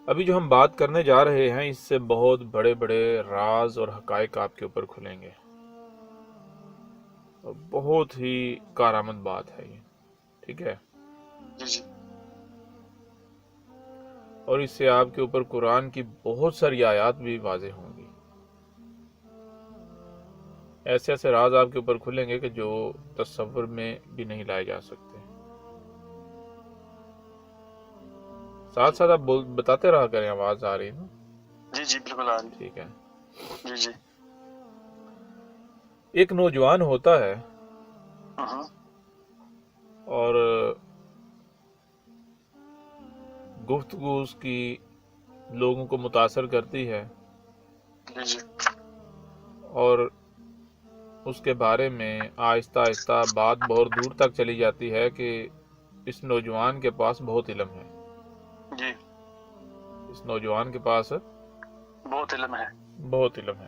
ابھی جو ہم بات کرنے جا رہے ہیں اس سے بہت بڑے بڑے راز اور حقائق آپ کے اوپر کھلیں گے، اور بہت ہی کارآمد بات ہے یہ، ٹھیک ہے؟ جی جی اور اس سے آپ کے اوپر قرآن کی بہت ساری آیات بھی واضح ہوں گی، ایسے ایسے راز آپ کے اوپر کھلیں گے کہ جو تصور میں بھی نہیں لائے جا سکتے۔ ساتھ ساتھ آپ بتاتے رہا کریں، آواز آ رہی ہے نا؟ جی جی بالکل آ رہی ٹھیک ہے۔ جی جی ایک نوجوان ہوتا ہے ہاں اور گفتگو اس کی لوگوں کو متاثر کرتی ہے، جی جی اور اس کے بارے میں آہستہ آہستہ بات بہت دور تک چلی جاتی ہے کہ اس نوجوان کے پاس بہت علم ہے، جی اس نوجوان کے پاس بہت علم ہے۔ بہت علم ہے۔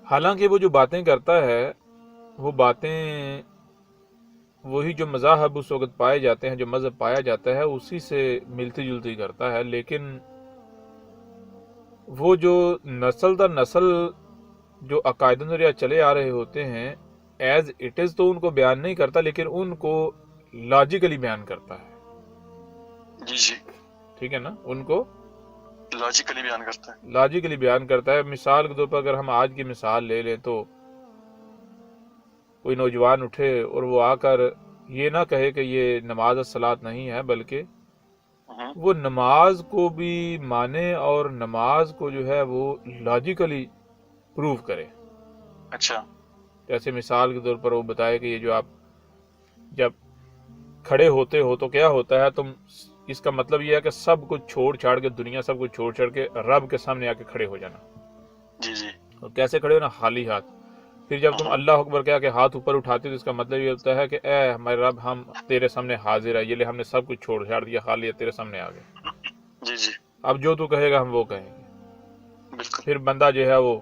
حالانکہ وہ جو باتیں کرتا ہے وہ باتیں وہی جو مذاہب اس وقت پائے جاتے ہیں، جو مذہب پایا جاتا ہے اسی سے ملتی جلتی کرتا ہے، لیکن وہ جو نسل در نسل جو عقائد نظریہ چلے آ رہے ہوتے ہیں ایز اٹ از تو ان کو بیان نہیں کرتا، لیکن ان کو لاجیکلی بیان کرتا ہے، جی جی ٹھیک ہے نا؟ ان کو لاجیکلی بیان کرتا ہے۔ لاجیکلی بیان کرتا ہے۔ مثال کے طور پر اگر ہم آج کی مثال لے لیں تو کوئی نوجوان اٹھے اور وہ آ کر یہ نہ کہے کہ یہ نماز الصلاۃ نہیں ہے، بلکہ ہاں وہ نماز کو بھی مانے اور نماز کو جو ہے وہ لاجیکلی پروف کرے۔ اچھا جیسے مثال کے طور پر وہ بتائے کہ یہ جو آپ جب کھڑے ہوتے ہو تو کیا ہوتا ہے، تم اس کا مطلب یہ ہے کہ سب کچھ چھوڑ چھاڑ کے، دنیا سب کچھ چھوڑ چھاڑ کے رب کے سامنے آ کے کھڑے ہو جانا۔ جی جی اور کیسے کھڑے ہونا؟ خالی ہاتھ۔ پھر جب تم اللہ اکبر کہا کہ ہاتھ اوپر اٹھاتے ہو تو اس کا مطلب یہ ہوتا ہے کہ اے ہمارے رب، ہم تیرے سامنے حاضر ہے، یہ لے ہم نے سب کچھ چھوڑ چھاڑ دیا، خالی ہے، تیرے سامنے آ گئے، جی جی اب جو تو کہے گا ہم وہ کہیں گے۔ بالکل۔ پھر بندہ جو ہے وہ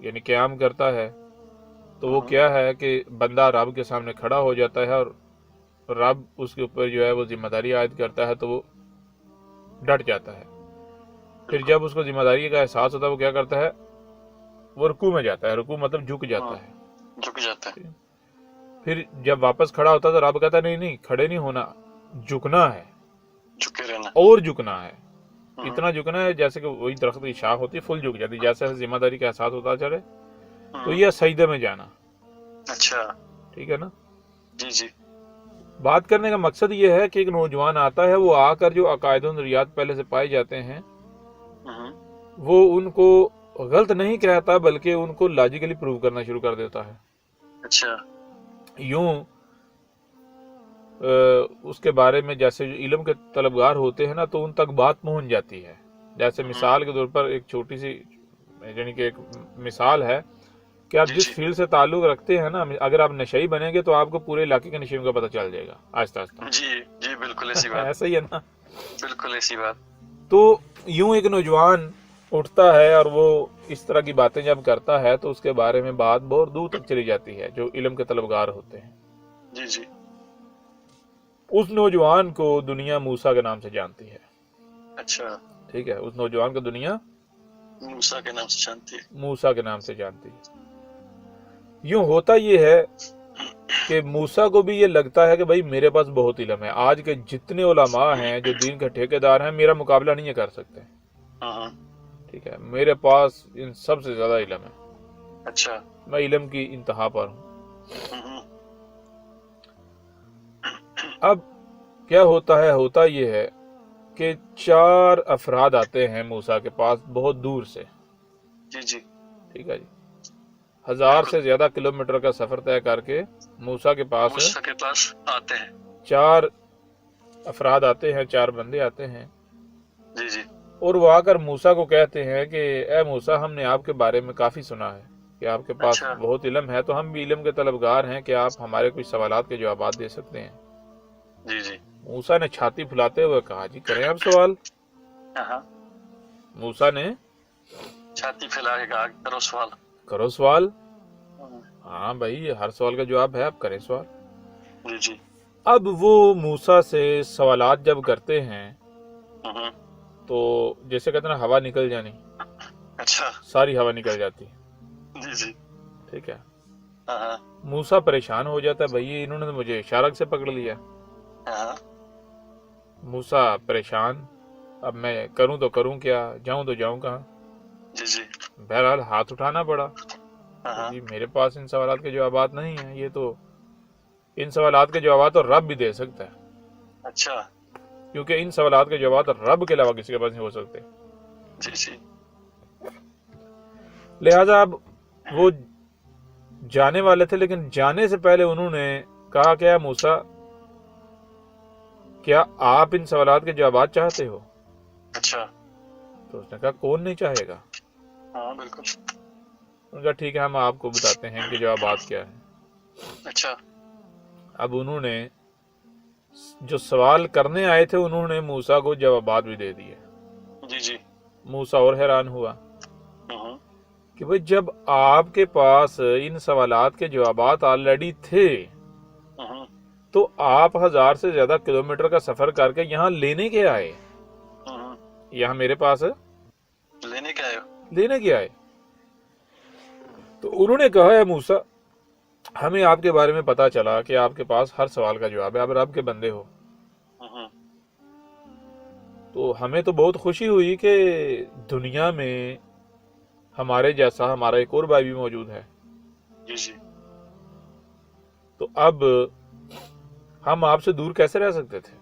یعنی قیام کرتا ہے تو وہ کیا ہے کہ بندہ رب کے سامنے کھڑا ہو جاتا ہے، اور رب اس کے اوپر جو ہے وہ ذمہ داری عائد کرتا ہے تو وہ ڈٹ جاتا ہے۔ پھر جب اس کو ذمہ داری کا احساس ہوتا ہے وہ کیا کرتا ہے؟ وہ رکوع میں جاتا ہے، رکوع مطلب جھک جاتا ہے۔ جھک جاتا ہے۔ پھر جب واپس کھڑا ہوتا ہے تو رب کہتا ہے نہیں نہیں، کھڑے نہیں ہونا، جھکنا ہے، جھکے رہنا۔ اور جھکنا ہے، اتنا جھکنا ہے جیسے کہ وہی درخت کی شاخ ہوتی ہے، فل جھک جاتی ہے، جیسے ذمہ داری کا احساس ہوتا چلے تو یہ سجدے میں جانا، اچھا ٹھیک ہے نا؟ جی جی بات کرنے کا مقصد یہ ہے کہ ایک نوجوان آتا ہے، وہ آ کر جو عقائد و نظریات پہلے سے پائے جاتے ہیں وہ ان کو غلط نہیں کہتا، بلکہ ان کو لاجیکلی پروو کرنا شروع کر دیتا ہے۔ اچھا یوں اس کے بارے میں جیسے جو علم کے طلبگار ہوتے ہیں نا تو ان تک بات پہنچ جاتی ہے۔ جیسے مثال کے طور پر ایک چھوٹی سی یعنی کہ ایک مثال ہے کہ آپ جس فیلڈ سے تعلق رکھتے ہیں نا، اگر آپ نشئی بنیں گے تو آپ کو پورے علاقے کے نشیوں کا پتہ چل جائے گا آہستہ آہستہ۔ جی جی بالکل ایسی بات، ایسا ہی ہے نا؟ بالکل ایسی بات۔ تو یوں ایک نوجوان اٹھتا ہے اور وہ اس طرح کی باتیں جب کرتا ہے تو اس کے بارے میں بات بہت دور تک چلی جاتی ہے جو علم کے طلبگار ہوتے ہیں۔ جی جی اس نوجوان کو دنیا موسیٰ کے نام سے جانتی ہے، اچھا، ٹھیک ہے؟ اس نوجوان کو دنیا موسیٰ کے نام سے جانتی ہے۔ موسیٰ کے نام سے جانتی ہے۔ یوں ہوتا یہ ہے کہ موسیٰ کو بھی یہ لگتا ہے کہ بھائی میرے پاس بہت علم ہے، آج کے جتنے علماء ہیں جو دین کے ٹھیکیدار ہیں میرا مقابلہ نہیں کر سکتے، ہاں ٹھیک ہے؟ میرے پاس ان سب سے زیادہ علم ہے، اچھا میں علم کی انتہا پر ہوں۔ اب کیا ہوتا ہے؟ ہوتا یہ ہے کہ 4 افراد آتے ہیں موسیٰ کے پاس بہت دور سے، جی جی ٹھیک ہے جی، 1000 سے زیادہ کلومیٹر کا سفر طے کر کے موسیٰ کے پاس موسیٰ کے پاس آتے ہیں۔ 4 افراد آتے ہیں، 4 بندے آتے ہیں، جی جی اور وہ آ کر موسیٰ کو کہتے ہیں کہ اے موسیٰ، ہم نے آپ کے بارے میں کافی سنا ہے کہ آپ کے پاس اچھا بہت علم ہے، تو ہم بھی علم کے طلبگار ہیں کہ آپ ہمارے کچھ سوالات کے جوابات دے سکتے ہیں۔ جی جی موسیٰ نے چھاتی پھلاتے ہوئے کہا جی کریں آپ سوال۔ ہاں موسیٰ نے چھاتی پھیلا کے کہا کرو سوال۔ کرو سوال، ہاں بھائی ہر سوال کا جواب ہے، آپ کریں سوال۔ جی جی اب وہ موسیٰ سے سوالات جب کرتے ہیں ہوں، تو جیسے کہتے ہیں نا ہوا نکل جانی، اچھا، ساری ہوا نکل جاتی ہے، جی جی، ٹھیک ہے. ہاں ہاں موسیٰ پریشان ہو جاتا ہے، بھائی انہوں نے تو مجھے اشارہ سے پکڑ لیا. ہاں، موسیٰ پریشان، اب میں کروں تو کروں کیا، جاؤں تو جاؤں کہاں. جی جی، بہرحال ہاتھ اٹھانا پڑا ہاں کہ ہاں، جی میرے پاس ان سوالات کے جوابات نہیں ہیں، یہ تو ان سوالات کے جوابات تو رب بھی دے سکتا ہے، اچھا، کیونکہ ان سوالات کے جوابات رب کے علاوہ کسی کے پاس نہیں ہو سکتے. جی جی، لہذا اب وہ جانے والے تھے، لیکن جانے سے پہلے انہوں نے کہا کہ اے موسیٰ، کیا آپ ان سوالات کے جوابات چاہتے ہو؟ اچھا، تو اس نے کہا کون نہیں چاہے گا. ہاں بالکل، انہوں نے کہا ٹھیک ہے، ہم آپ کو بتاتے ہیں ان کے جوابات کیا ہیں. اچھا، اب انہوں نے جو سوال کرنے آئے تھے انہوں نے موسیٰ کو جوابات بھی دے دیے. جی جی، موسیٰ اور حیران ہوا ہوں، کہ بھئی جب آپ کے پاس ان سوالات کے جوابات آلریڈی تھے ہوں، تو آپ 1000 سے زیادہ کلومیٹر کا سفر کر کے یہاں لینے کے آئے، ہوں، یہاں میرے پاس لینے کے آئے ہو؟ لینے کے آئے. تو انہوں نے کہا ہے موسیٰ، ہمیں آپ کے بارے میں پتا چلا کہ آپ کے پاس ہر سوال کا جواب ہے، آپ رب کے بندے ہو، ہوں، تو ہمیں تو بہت خوشی ہوئی کہ دنیا میں ہمارے جیسا ہمارا ایک اور بھائی بھی موجود ہے. جی جی، تو اب ہم آپ سے دور کیسے رہ سکتے تھے؟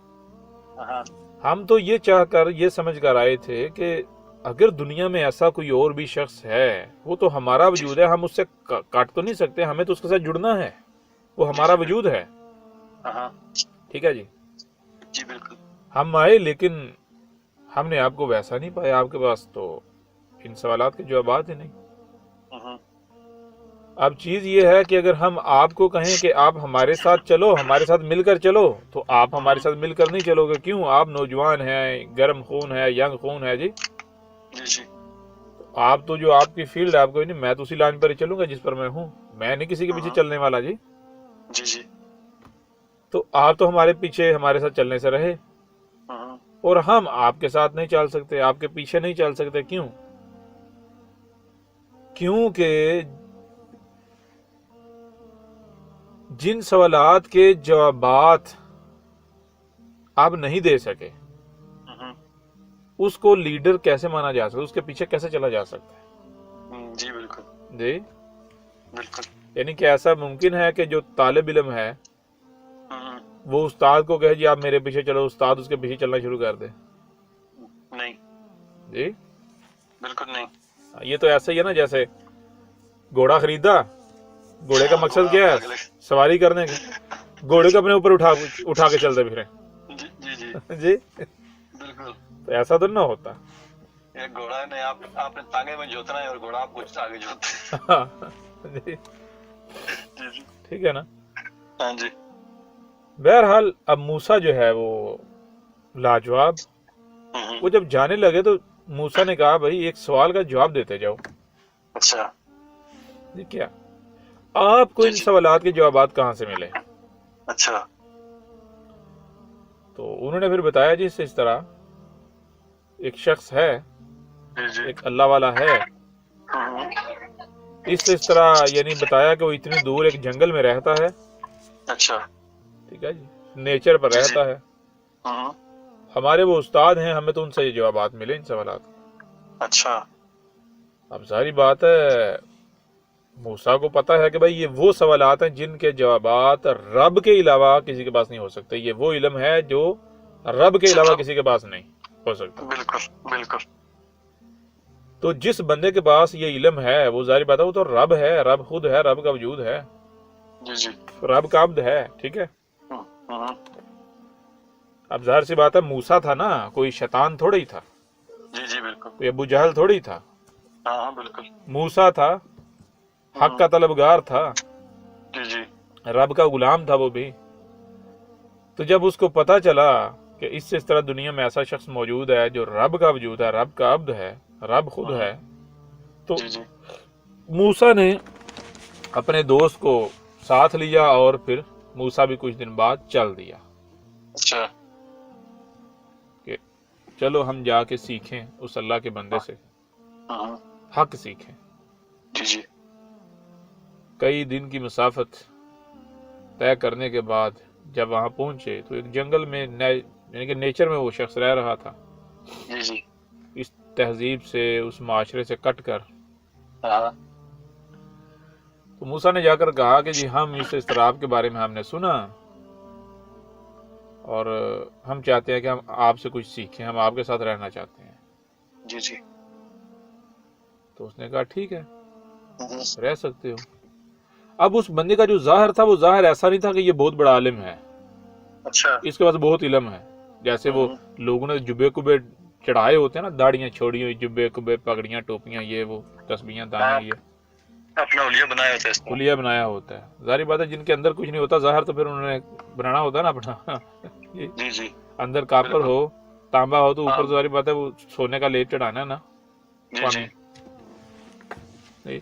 ہاں، ہم تو یہ چاہ کر یہ سمجھ کر آئے تھے کہ اگر دنیا میں ایسا کوئی اور بھی شخص ہے، وہ تو ہمارا وجود ہے، ہم اس سے کاٹ تو نہیں سکتے، ہمیں تو اس کے ساتھ جڑنا ہے، وہ ہمارا وجود ہے. ہاں، ٹھیک ہے جی. جی بالکل، ہم آئے لیکن ہم نے آپ کو ویسا نہیں پایا، آپ کے پاس تو ان سوالات کے جوابات ہی نہیں. ہوں، اب چیز یہ ہے کہ اگر ہم آپ کو کہیں کہ آپ ہمارے ساتھ چلو، ہمارے ساتھ مل کر چلو، تو آپ ہمارے ساتھ مل کر نہیں چلو گے. کیوں؟ آپ نوجوان ہیں، گرم خون ہے، ینگ خون ہے جی. جی جی، آپ تو جو آپ کی فیلڈ ہے، آپ کو نہیں، میں تو اسی لائن پر ہی چلوں گا جس پر میں ہوں، میں نہیں کسی کے پیچھے چلنے والا جی. جی جی، تو آپ تو ہمارے پیچھے ہمارے ساتھ چلنے سے رہے، ہوں، اور ہم آپ کے ساتھ نہیں چل سکتے، آپ کے پیچھے نہیں چل سکتے. کیوں؟ کیونکہ جن سوالات کے جوابات آپ نہیں دے سکے ہوں، اس کو لیڈر کیسے مانا جا سکتا، اس کے پیچھے کیسے چلا جا سکتا ہے جی بالکل، جی. بالکل، یعنی کہ ایسا ممکن ہے کہ جو طالب علم ہے ہوں، وہ استاد کو کہے جی آپ میرے پیچھے چلو، استاد اس کے پیچھے چلنا شروع کر دے؟ نہیں، جی بالکل نہیں. یہ تو ایسا ہی ہے نا، جیسے گھوڑا خریدا، گھوڑے کا مقصد کیا ہے؟ سواری کرنے کا. گھوڑے کو اپنے اوپر اٹھا کے چلتے پھرے جی جی جی، جی. بالکل. تو ایسا تو نہ ہوتا. یہ گھوڑا نے آپ نے تانگے میں جوتنا ہے اور گھوڑا آپ کو آگے جوتے جی جی جی، ٹھیک ہے نا. ہاں جی، بہرحال اب موسیٰ جو ہے وہ لاجواب، وہ جب جانے لگے تو موسیٰ نے کہا بھائی ایک سوال کا جواب دیتے جاؤ. اچھا، جی کیا آپ کو ان سوالات کے جوابات کہاں سے ملے؟ اچھا، تو انہوں نے پھر بتایا جی اس طرح ایک شخص ہے، جی جی، ایک اللہ والا ہے، اس طرح یعنی بتایا کہ وہ اتنی دور ایک جنگل میں رہتا ہے. اچھا، ٹھیک ہے جی، نیچر پر رہتا ہے. ہمارے وہ استاد ہیں، ہمیں تو ان سے یہ جوابات ملے ان سوالات. اچھا، اب ظاہری بات ہے موسیٰ کو پتا ہے کہ بھائی یہ وہ سوالات ہیں جن کے جوابات رب کے علاوہ کسی کے پاس نہیں ہو سکتے. یہ وہ علم ہے جو رب کے علاوہ کسی کے پاس نہیں ہو سکتا. بالکل بالکل. تو جس بندے کے پاس یہ علم ہے وہ ظاہر بات ہے وہ تو رب ہے، رب خود ہے، رب کا وجود ہے، جی جی، رب کا عبد ہے. ٹھیک ہے. اب ظاہر سی بات ہے موسیٰ تھا نا، کوئی شیطان تھوڑا ہی تھا، جی جی، بالکل. کوئی ابو جہل تھوڑی تھا. ہاں بالکل. موسیٰ تھا، حق کا طلبگار تھا، جی جی، رب کا غلام تھا وہ بھی. تو جب اس کو پتا چلا کہ اس طرح دنیا میں ایسا شخص موجود ہے جو رب کا وجود ہے، رب کا عبد ہے، رب خود ہے، تو موسیٰ نے اپنے دوست کو ساتھ لیا اور پھر موسیٰ بھی کچھ دن بعد چل دیا اچھا کہ چلو ہم جا کے سیکھیں اس اللہ کے بندے سے، ہاں حق سیکھیں۔ جی جی کئی دن کی مسافت طے کرنے کے بعد جب وہاں پہنچے تو ایک جنگل میں یعنی کہ نیچر میں وہ شخص رہ رہا تھا، جی جی اس تہذیب سے، اس معاشرے سے کٹ کر۔ ہاں تو موسیٰ نے جا کر کہا کہ جی ہم اس اضطراب کے بارے میں ہم نے سنا اور ہم چاہتے ہیں کہ ہم آپ سے کچھ سیکھیں، ہم آپ کے ساتھ رہنا چاہتے ہیں۔ جی جی تو اس نے کہا ٹھیک ہے، رہ سکتے ہو۔ اب اس بندے کا جو ظاہر تھا وہ ظاہر ایسا نہیں تھا کہ یہ بہت بڑا عالم ہے، اچھا اس کے پاس بہت علم ہے، جیسے وہ لوگوں نے جبے کبے چڑھائے ہوتے ہیں نا، داڑیاں چھوڑی ہوئی، جبے کبے، پگڑیاں، ٹوپیاں، یہ وہ تسبیحاں، دانے، یہ اپنا اولیا بنایا ہوتا ہے اس کو۔ حلیہ بنایا ہوتا ہے۔ ظاہری بات ہے جن کے اندر کچھ نہیں ہوتا ظاہر، تو پھر انہوں نے بنانا ہوتا ہے نا اپنا جی جی اندر کاپر ہو، تانبا ہو تو اوپر ہاں۔ ظاہری بات ہے وہ سونے کا لیپ چڑھانا ہے نا جی پانی۔ جی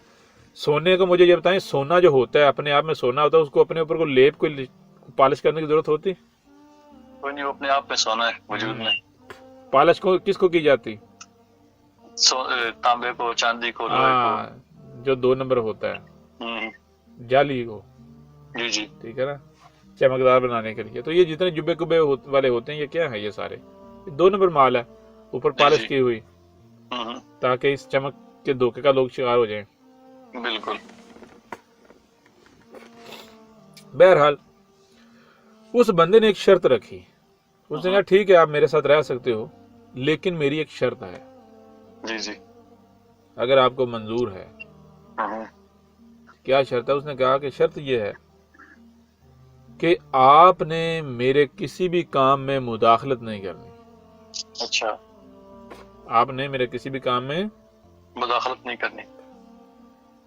سونے کو مجھے یہ بتائیں، سونا جو ہوتا ہے اپنے آپ میں سونا ہوتا ہے، اس کو اپنے اوپر کو لیپ کو پالش کرنے کی ضرورت ہوتی؟ کوئی نہیں، وہ اپنے آپ میں سونا ہے وجود میں۔ پالش کو کس کو کی جاتی؟ تانبے کو، چاندی کو، لوہے ہاں، جو 2 نمبر ہوتا ہے، کو۔ جالی کو، جی جی ٹھیک ہے نا، چمکدار بنانے کے لیے۔ تو یہ جتنے جبے کبے والے ہوتے ہیں یہ کیا ہے؟ یہ سارے 2 نمبر مال ہے، اوپر پالش کی ہوئی، تاکہ اس چمک کے دھوکے کا لوگ شکار ہو جائیں۔ بالکل۔ بہرحال اس بندے نے ایک شرط رکھی، اس نے کہا ٹھیک ہے آپ میرے ساتھ رہ سکتے ہو، لیکن میری ایک شرط ہے، جی جی اگر آپ کو منظور ہے۔ کیا شرط ہے؟ اس نے کہا کہ شرط یہ ہے کہ آپ نے میرے کسی بھی کام میں مداخلت نہیں کرنی۔ اچھا، آپ نے میرے کسی بھی کام میں مداخلت نہیں کرنی۔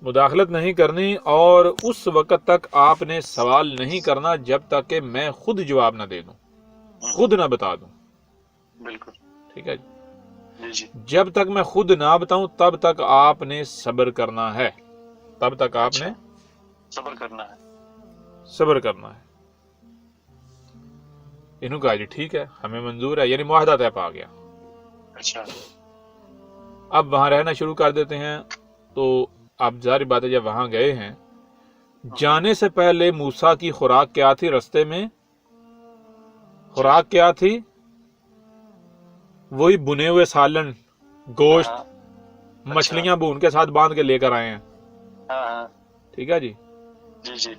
مداخلت نہیں کرنی، اور اس وقت تک آپ نے سوال نہیں کرنا جب تک کہ میں خود جواب نہ دے دوں، خود نہ بتا دوں۔ بالکل۔ ٹھیک ہے جی جی جب تک میں خود نہ بتاؤں تب تک آپ نے صبر کرنا ہے، تب تک آپ نے صبر کرنا ہے۔ صبر کرنا ہے۔ انہوں کہا جی ٹھیک ہے ہمیں منظور ہے، یعنی معاہدہ طے پا گیا۔ اچھا، اب وہاں رہنا شروع کر دیتے ہیں۔ تو اب ظاہر بات ہے جب وہاں گئے ہیں، جانے سے پہلے موسیٰ کی خوراک کیا تھی؟ رستے میں خوراک کیا تھی؟ وہی بنے ہوئے سالن، گوشت، مچھلیاں بون کے ساتھ باندھ کے لے کر آئے ہیں۔ ہاں ٹھیک ہے جی۔ جی جی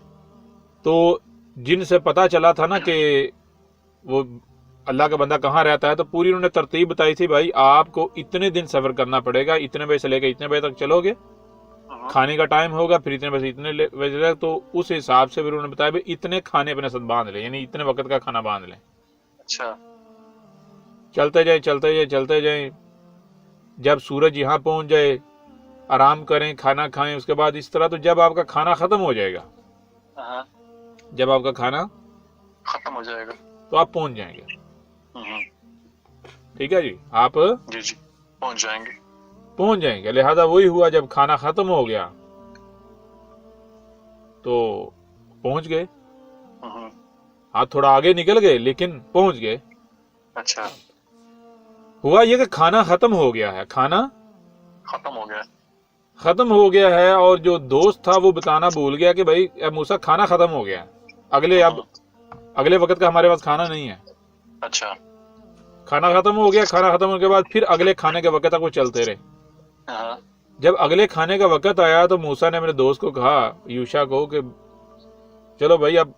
تو جن سے پتا چلا تھا نا کہ وہ اللہ کا بندہ کہاں رہتا ہے، تو پوری انہوں نے ترتیب بتائی تھی، بھائی آپ کو اتنے دن سفر کرنا پڑے گا، اتنے بجے سے لے کے اتنے بجے تک چلو گے، کھانے کا ٹائم ہوگا، پھر اتنے بجے اتنے بجے تک، تو اس حساب سے پھر انہوں نے بتایا بھائی اتنے کھانے اپنے ساتھ باندھ لیں، یعنی اتنے وقت کا کھانا باندھ لیں۔ اچھا، چلتے جائیں چلتے جائیں چلتے جائیں، جب سورج یہاں پہنچ جائے آرام کریں، کھانا کھائیں، اس کے بعد اس طرح، تو جب آپ کا کھانا ختم ہو جائے گا، جب آپ کا کھانا ختم ہو جائے گا تو آپ پہنچ جائیں گے۔ ٹھیک ہے جی، آپ جی جی پہنچ جائیں گے۔ لہذا وہی ہوا، جب کھانا ختم ہو گیا تو پہنچ گئے، ہاں تھوڑا آگے نکل گئے لیکن پہنچ گئے۔ اچھا، ہوا یہ کہ کھانا ختم ہو گیا ہے، کھانا ختم ہو گیا ہے، اور جو دوست تھا وہ بتانا بھول گیا کہ بھائی اے موسیٰ کھانا ختم ہو گیا ہے، اگلے وقت کا ہمارے پاس کھانا نہیں ہے۔ اچھا، کھانا ختم ہو گیا، کھانا ختم ہونے کے بعد پھر اگلے کھانے کے وقت تک وہ چلتے رہے۔ ہاں جب اگلے کھانے کا وقت آیا تو موسیٰ نے میرے دوست کو کہا، یوشع کو، کہ چلو بھائی اب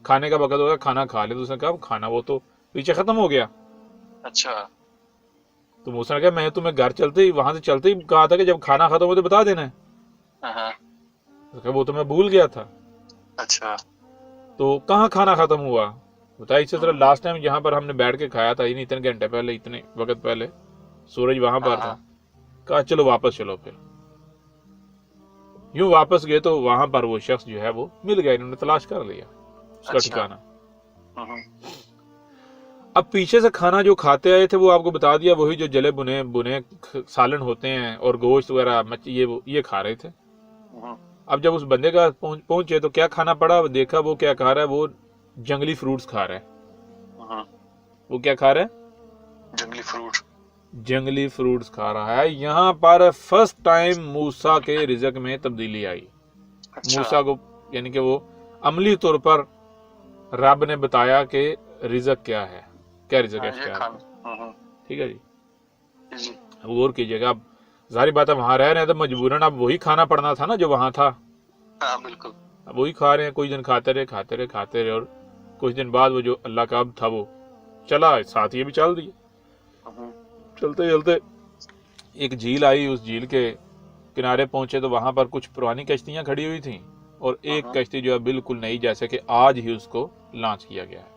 کھانے کا وقت ہوگا، کھانا کھا لے۔ تو اس نے کہا کھانا وہ تو پیچھے ختم ہو گیا۔ اچھا، تو موسیٰ نے کہا میں تمہیں گھر چلتے ہی، وہاں سے چلتے ہی کہا تھا کہ جب کھانا ختم ہو تو بتا دینا ہے۔ ہاں وہ تو میں بھول گیا تھا۔ اچھا، تو کہاں کھانا ختم ہوا؟ بتایا اسی طرح لاسٹ ٹائم جہاں پر ہم نے بیٹھ کے کھایا تھا، یعنی اتنے گھنٹے پہلے، اتنے وقت پہلے سورج وہاں پر تھا۔ کہا چلو واپس چلو۔ پھر یوں واپس گئے تو وہاں پر وہ شخص جو ہے وہ مل گیا، انہوں نے تلاش کر لیا اس کا ٹھکانہ۔ اب پیچھے سے کھانا جو کھاتے آئے تھے وہ آپ کو بتا دیا، وہی جو جلے بنے سالن ہوتے ہیں اور گوشت وغیرہ، یہ کھا رہے تھے۔ اب جب اس بندے کا پہنچے تو کیا کھانا پڑا، دیکھا وہ کیا کھا رہا ہے، وہ جنگلی فروٹس کھا رہا ہے۔ وہ کیا کھا رہا ہے؟ جنگلی فروٹ، جنگلی فروٹس کھا رہا ہے۔ یہاں پر فرسٹ ٹائم موسیٰ کے رزق میں تبدیلی آئی۔ موسیٰ کو یعنی کہ وہ عملی طور پر رب نے بتایا کہ رزق کیا ہے، کیا رزق ہے اختیار ہے۔ ٹھیک ہے جی، غور کیجیے گا۔ اب ظاہری بات ہے وہاں رہ رہے ہیں تو مجبوراً اب وہی کھانا پڑنا تھا نا جو وہاں تھا۔ بالکل اب وہی کھا رہے ہیں، کچھ دن کھاتے رہے اور کچھ دن بعد وہ جو اللہ کا عبد تھا وہ چلا، ساتھ یہ بھی چل دیے۔ چلتے چلتے ایک جھیل آئی، اس جھیل کے کنارے پہنچے تو وہاں پر کچھ پرانی کشتیاں کھڑی ہوئی تھیں اور ایک کشتی جو ہے بالکل نئی، جیسے کہ آج ہی اس کو لانچ کیا گیا ہے،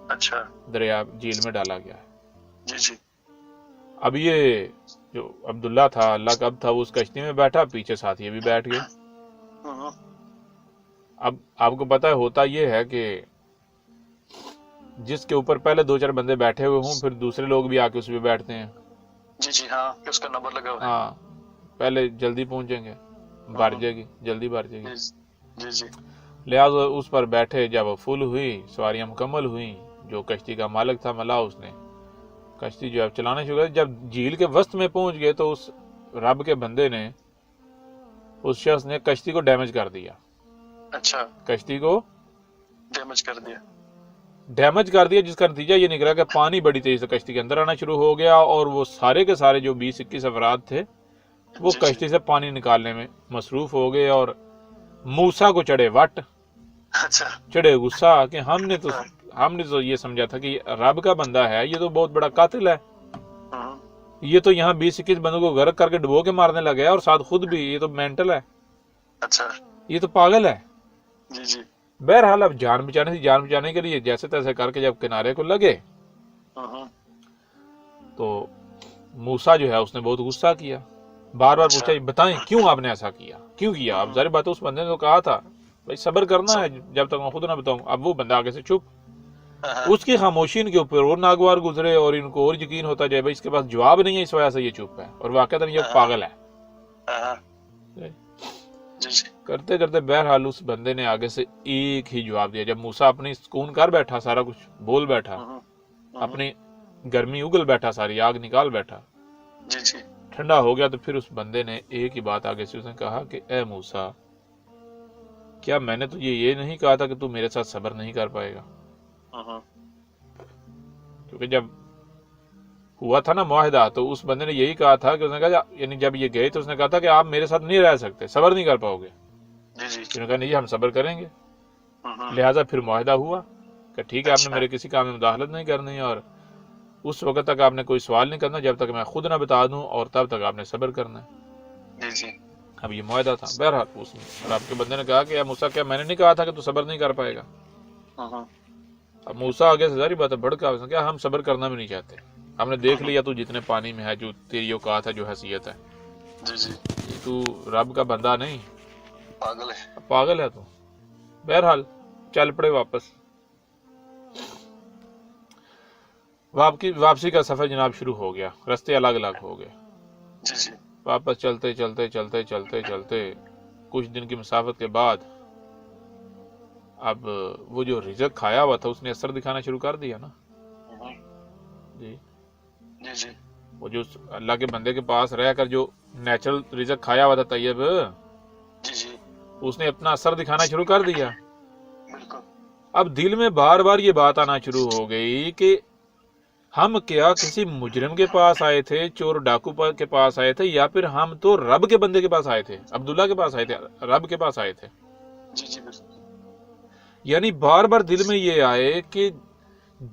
اچھا دریا جھیل میں ڈالا گیا ہے۔ جی جی، اب یہ جو عبداللہ تھا، اللہ کا عبد تھا، وہ اس کشتی میں بیٹھا، پیچھے ساتھ یہ بھی بیٹھ گئے۔ اب آپ کو پتا ہے ہوتا یہ ہے کہ جس کے اوپر پہلے دو چار بندے بیٹھے ہوئے ہوں، پھر دوسرے لوگ بھی آ کے اس پہ بیٹھتے ہیں۔ جی جی ہاں، اس کا نمبر لگا ہوا ہے۔ ہاں، پہلے جلدی پہنچیں گے، بھر جائے گی، جلدی بھر جائے گی، جی جی لہٰذا اس پر بیٹھے۔ جب فل ہوئی، سواریاں مکمل ہوئیں، جو کشتی کا مالک تھا ملا، اس نے کشتی جو ہے چلانا شروع کر۔ جب جھیل کے وسط میں پہنچ گئے تو اس رب کے بندے نے، اس شخص نے کشتی کو ڈیمیج کر دیا۔ اچھا، کشتی کو ڈیمیج کر دیا، جس کا نتیجہ یہ نکلا کہ پانی بڑی تیزی سے کشتی کے اندر آنا شروع ہو گیا اور وہ سارے کے سارے جو 20-21 افراد تھے وہ کشتی سے پانی نکالنے میں مصروف ہو گئے اور موسیٰ کو چڑھے وٹ، چڑھے غصہ کہ ہم نے تو یہ سمجھا تھا کہ رب کا بندہ ہے، یہ تو بہت بڑا قاتل ہے، یہ تو یہاں 20-21 بندوں کو غرق کر کے ڈبو کے مارنے لگا ہے اور ساتھ خود بھی، یہ تو مینٹل ہے، یہ تو پاگل ہے۔ جی جی، بہرحال اب جان بچانے کے لیے جیسے تیسے کر کے جب کنارے کو لگے تو موسیٰ جو ہے اس نے بہت غصہ کیا، بار بار پوچھا بتائیں کیوں آپ نے ایسا کیا، کیوں کیا؟ اب ظاہر بات ہے اس بندے نے تو کہا تھا بھائی صبر کرنا ہے جب تک میں خود نہ بتاؤں۔ اب وہ بندہ آگے سے چپ، اس کی خاموشی ان کے اوپر اور ناگوار گزرے اور ان کو اور یقین ہوتا جائے بھائی اس کے پاس جواب نہیں ہے، اس وجہ سے یہ چپ ہے اور واقعہ یہ پاگل ہے۔ کرتے کرتے بہرحال اس بندے نے آگے سے ایک ہی جواب دیا۔ جب موسیٰ اپنی سکون کر بیٹھا، سارا کچھ بول بیٹھا، اپنی گرمی اگل بیٹھا، ساری آگ نکال بیٹھا، ٹھنڈا ہو گیا، تو پھر اس بندے نے ایک ہی بات آگے سے اس نے کہا کہ اے موسیٰ، کیا میں نے تجھے یہ نہیں کہا تھا کہ تو میرے ساتھ صبر نہیں کر پائے گا؟ کیونکہ جب ہوا تھا نا معاہدہ تو اس بندے نے یہی کہا تھا کہ اس نے کہا، یعنی جب یہ گئے تو اس نے کہا تھا کہ آپ میرے ساتھ نہیں رہ سکتے، صبر نہیں کر پاؤ گے۔ انہوں نے کہا نہیں ہم صبر کریں گے۔ لہٰذا پھر معاہدہ ہوا کہ ٹھیک ہے آپ نے میرے کسی کام میں مداخلت نہیں کرنی اور اس وقت تک آپ نے کوئی سوال نہیں کرنا جب تک میں خود نہ بتا دوں، اور تب تک آپ نے صبر کرنا ہے۔ اب یہ معاہدہ تھا۔ بہرحال اس نے رب کے بندے نے کہا کہ اے موسیٰ، کیا میں نے نہیں کہا تھا کہ تو صبر نہیں کر پائے گا؟ اب موسیٰ آگے سے ظاہری بات ہے بھڑکا، اس نے کہا ہم صبر کرنا بھی نہیں چاہتے، ہم نے دیکھ لیا تو جتنے پانی میں ہے، جو تیری اوقات ہے، جو حیثیت ہے، تو رب کا بندہ نہیں، پاگل ہے تو۔ بہرحال چل پڑے واپس۔ واپسی کا سفر جناب شروع ہو گیا، رستے الگ الگ ہو گئے۔ واپس چلتے چلتے چلتے چلتے چلتے کچھ دن کی مسافت کے بعد اب وہ جو رزق کھایا ہوا تھا اس نے اثر دکھانا شروع کر دیا نا۔ جی وہ جو اللہ کے بندے کے پاس رہ کر جو نیچرل رزق کھایا ہوا تھا طیب، اس نے اپنا اثر دکھانا شروع کر دیا۔ اب دل میں بار بار یہ بات آنا شروع ہو گئی کہ ہم کیا کسی مجرم کے پاس آئے تھے، چور ڈاکو کے پاس آئے تھے، یا پھر ہم تو رب کے بندے کے پاس آئے تھے، عبداللہ کے پاس آئے تھے، رب کے پاس آئے تھے۔ یعنی بار بار دل میں یہ آئے کہ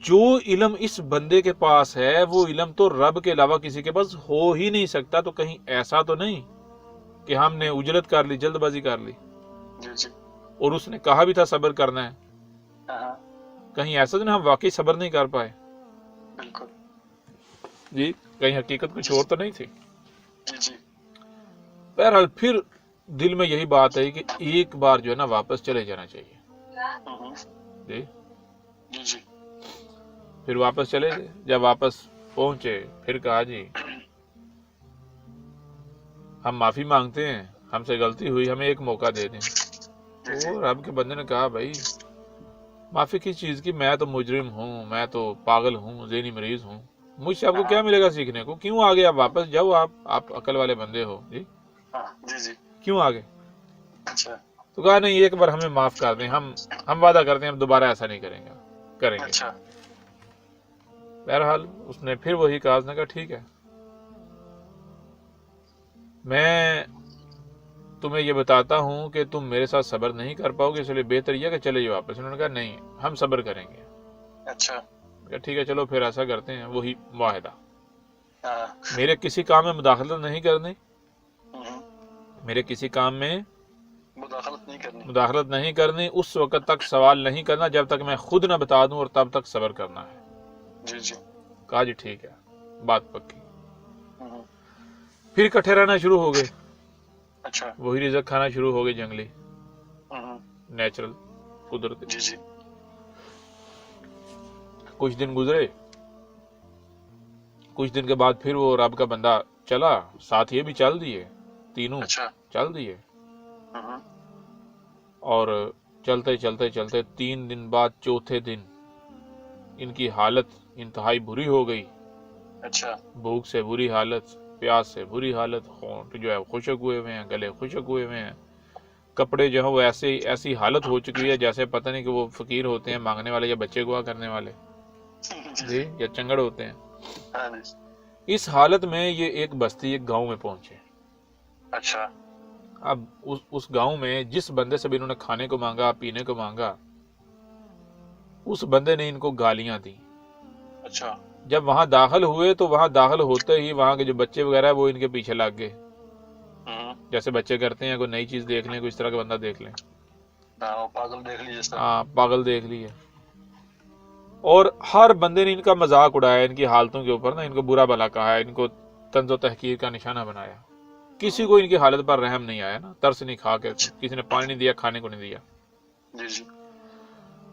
جو علم اس بندے کے پاس ہے وہ علم تو رب کے علاوہ کسی کے پاس ہو ہی نہیں سکتا، تو کہیں ایسا تو نہیں کہ ہم نے اجلت کر لی، جلد بازی کر لی، اور اس نے کہا بھی تھا صبر کرنا ہے، کہیں ایسا تو نہیں ہم واقعی صبر نہیں کر پائے؟ جی کہیں حقیقت کچھ اور تو نہیں تھی؟ بہرحال پھر دل میں یہی بات ہے کہ ایک بار جو ہے نا واپس چلے جانا چاہیے۔ جی پھر واپس چلے گئے۔ جب واپس پہنچے پھر کہا جی ہم معافی مانگتے ہیں، ہم سے غلطی ہوئی, ہمیں ایک موقع دے دیں. تو رب کے بندے نے کہا بھائی معافی کس چیز کی, میں تو مجرم ہوں, میں تو پاگل ہوں, ذہنی مریض ہوں, مجھ سے آپ کو کیا ملے گا سیکھنے کو, کیوں آگے آپ واپس جاؤ, آپ عقل والے بندے ہو جی, کیوں آگے. اچھا تو کہا نہیں ایک بار ہمیں معاف کر دیں, ہم وعدہ کرتے ہیں ہم دوبارہ ایسا نہیں کریں گے. اچھا بہرحال اس نے پھر وہی کہا, اس نے کہا ٹھیک ہے میں تمہیں یہ بتاتا ہوں کہ تم میرے ساتھ صبر نہیں کر پاؤ گے, اس لیے بہتر یہ کہ چلے جاؤ واپس. انہوں نے کہا نہیں ہم صبر کریں گے. اچھا ٹھیک ہے چلو پھر ایسا کرتے ہیں, وہی معاہدہ. ہاں میرے کسی کام میں مداخلت نہیں کرنی, ہوں، میرے کسی کام میں مداخلت نہیں کرنی. اس وقت تک سوال نہیں کرنا جب تک میں خود نہ بتا دوں, اور تب تک صبر کرنا ہے. جی جی کہا جی ٹھیک ہے, بات پکی. ہوں، پھر اکٹھے رہنا شروع ہو گئے, اچھا وہی رزق کھانا شروع ہو گئی, جنگلی ہوں، نیچرل قدرتی. جی جی کچھ دن گزرے, کچھ دن کے بعد پھر وہ رب کا بندہ چلا, ساتھ یہ بھی چل دیے, تینوں اچھا چل دیے. ہوں، اور چلتے چلتے چلتے 3 دن بعد چوتھے دن ان کی حالت انتہائی بری ہو گئی. اچھا بھوک سے بری حالت, پیاس سے بری حالت, ہونٹ جو ہے خشک ہوئے ہوئے ہیں, گلے خشک ہوئے ہوئے ہیں, کپڑے جو ہیں وہ ایسی حالت ہو چکی ہے جیسے پتہ نہیں کہ وہ فقیر ہوتے ہیں مانگنے والے, یا بچے گوا کرنے والے جی, یا چنگڑ ہوتے ہیں. ہاں جی. اس حالت میں یہ ایک بستی, ایک گاؤں میں پہنچے. اچھا اب اس گاؤں میں جس بندے سے بھی انہوں نے کھانے کو مانگا, پینے کو مانگا, اس بندے نے ان کو گالیاں دی. اچھا جب وہاں داخل ہوئے تو وہاں داخل ہوتے ہی وہاں کے جو بچے وغیرہ ہیں وہ ان کے پیچھے لگ گئے, ہوں، جیسے بچے کرتے ہیں, کوئی نئی چیز دیکھ لیں, کوئی اس طرح کا بندہ دیکھ لیں, ہاں وہ پاگل دیکھ لیجیے سر. ہاں پاگل دیکھ لیے. اور ہر بندے نے ان کا مذاق اڑایا, ان کی حالتوں کے اوپر نا, ان کو برا بھلا کہا, ان کو طنز و تحقیر کا نشانہ بنایا. کسی کو ان کی حالت پر رحم نہیں آیا نا, ترس نہیں کھا کے, کسی نے پانی نہیں دیا, کھانے کو نہیں دیا. جی جی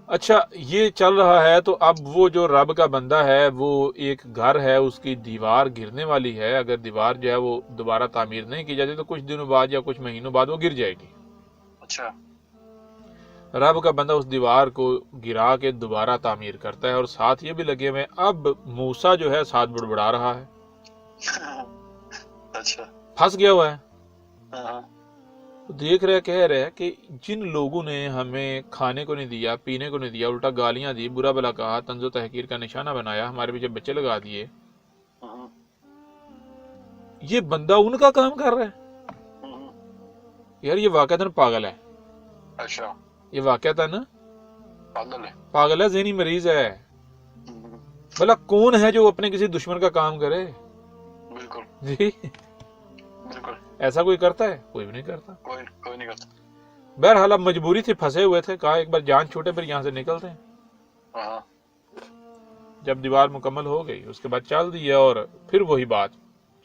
اچھا یہ چل رہا ہے تو اب وہ جو رب کا بندہ ہے, وہ ایک گھر ہے, اس کی دیوار گرنے والی ہے. اگر دیوار جو ہے وہ دوبارہ تعمیر نہیں کی جاتی تو کچھ دنوں بعد یا کچھ مہینوں بعد وہ گر جائے گی. اچھا رب کا بندہ اس دیوار کو گرا کے دوبارہ تعمیر کرتا ہے, اور ساتھ یہ بھی لگے ہوئے, اب موسیٰ جو ہے ساتھ بڑبڑا رہا ہے, اچھا پھنس گیا ہوا ہے. ہاں دیکھ رہے, کہہ رہے کہ جن لوگوں نے ہمیں کھانے کو نہیں دیا, پینے کو نہیں دیا, الٹا گالیاں دی, برا بھلا کہا, طنز و تحقیر کا نشانہ بنایا, ہمارے پیچھے بچے لگا دیے, ہوں، یہ بندہ ان کا کام کر رہا ہے. ہوں، یار یہ واقعتاً پاگل ہے, اچھا یہ واقعتاً پاگل ہے. پاگل ہے, ذہنی مریض ہے. ہوں، بھلا کون ہے جو اپنے کسی دشمن کا کام کرے بالکل جی, بالکل ایسا کوئی کرتا ہے؟ کوئی بھی نہیں کرتا. کوئی نہیں کرتا. بہرحال اب مجبوری تھی, پھنسے ہوئے تھے, کہا ایک بار جان چھوٹے پھر یہاں سے نکلتے ہیں. ہاں جب دیوار مکمل ہو گئی اس کے بعد چل دی, اور پھر وہی بات,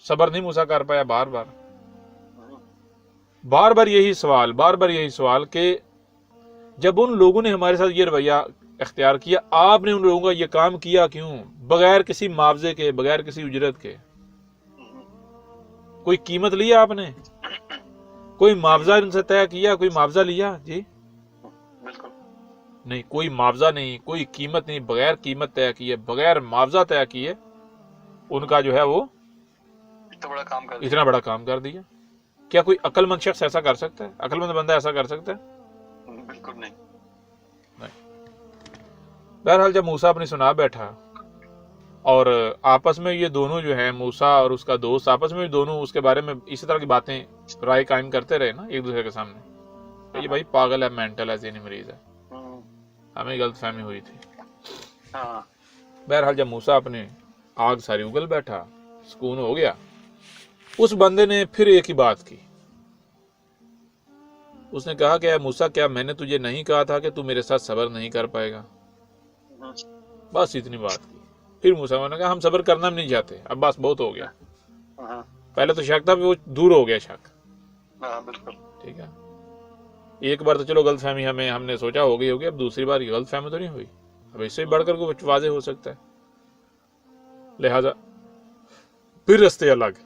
صبر نہیں موسیٰ کر پایا, بار بار یہی سوال کہ جب ان لوگوں نے ہمارے ساتھ یہ رویہ اختیار کیا, آپ نے ان لوگوں کا یہ کام کیا کیوں, بغیر کسی معاوضے کے, بغیر کسی اجرت کے؟ کوئی قیمت لیا آپ نے, کوئی معاوضہ ان سے طے کیا, کوئی معاوضہ لیا جی؟ بالکل نہیں, کوئی معاوضہ نہیں, کوئی قیمت نہیں, بغیر قیمت طے کیے, بغیر معاوضہ طے کیے, ان کا جو ہے وہ اتنا بڑا کام کر دیا. کیا کوئی عقل مند شخص ایسا کر سکتا ہے؟ عقل مند بندہ ایسا کر سکتا ہے؟ بالکل نہیں. بہرحال جب موسیٰ اپنی سنا بیٹھا, اور آپس میں یہ دونوں جو ہیں, موسیٰ اور اس کا دوست, آپس میں دونوں اس کے بارے میں اسی طرح کی باتیں رائے قائم کرتے رہے نا ایک دوسرے کے سامنے, یہ بھائی پاگل ہے, مینٹل ہے, ذہنی مریض ہے, ہمیں غلط فہمی ہوئی تھی. بہرحال جب موسیٰ اپنے آگ ساری اگل بیٹھا, سکون ہو گیا, اس بندے نے پھر ایک ہی بات کی. اس نے کہا کہ اے موسیٰ, کیا میں نے تجھے نہیں کہا تھا کہ تو میرے ساتھ صبر نہیں کر پائے گا؟ بس اتنی بات کی. پھر موسیٰ نے کہا ہم صبر کرنا بھی نہیں چاہتے, اب بس بہت ہو گیا. پہلے تو شک تھا, وہ دور ہو گیا شک. بالکل ٹھیک ہے, ایک بار تو چلو غلط فہمی ہم نے سوچا ہو گئی, اب دوسری بار غلط فہمی تو نہیں ہوئی, اب اس سے بڑھ کر کوئی واضح ہو سکتا ہے. لہذا پھر رستے الگ.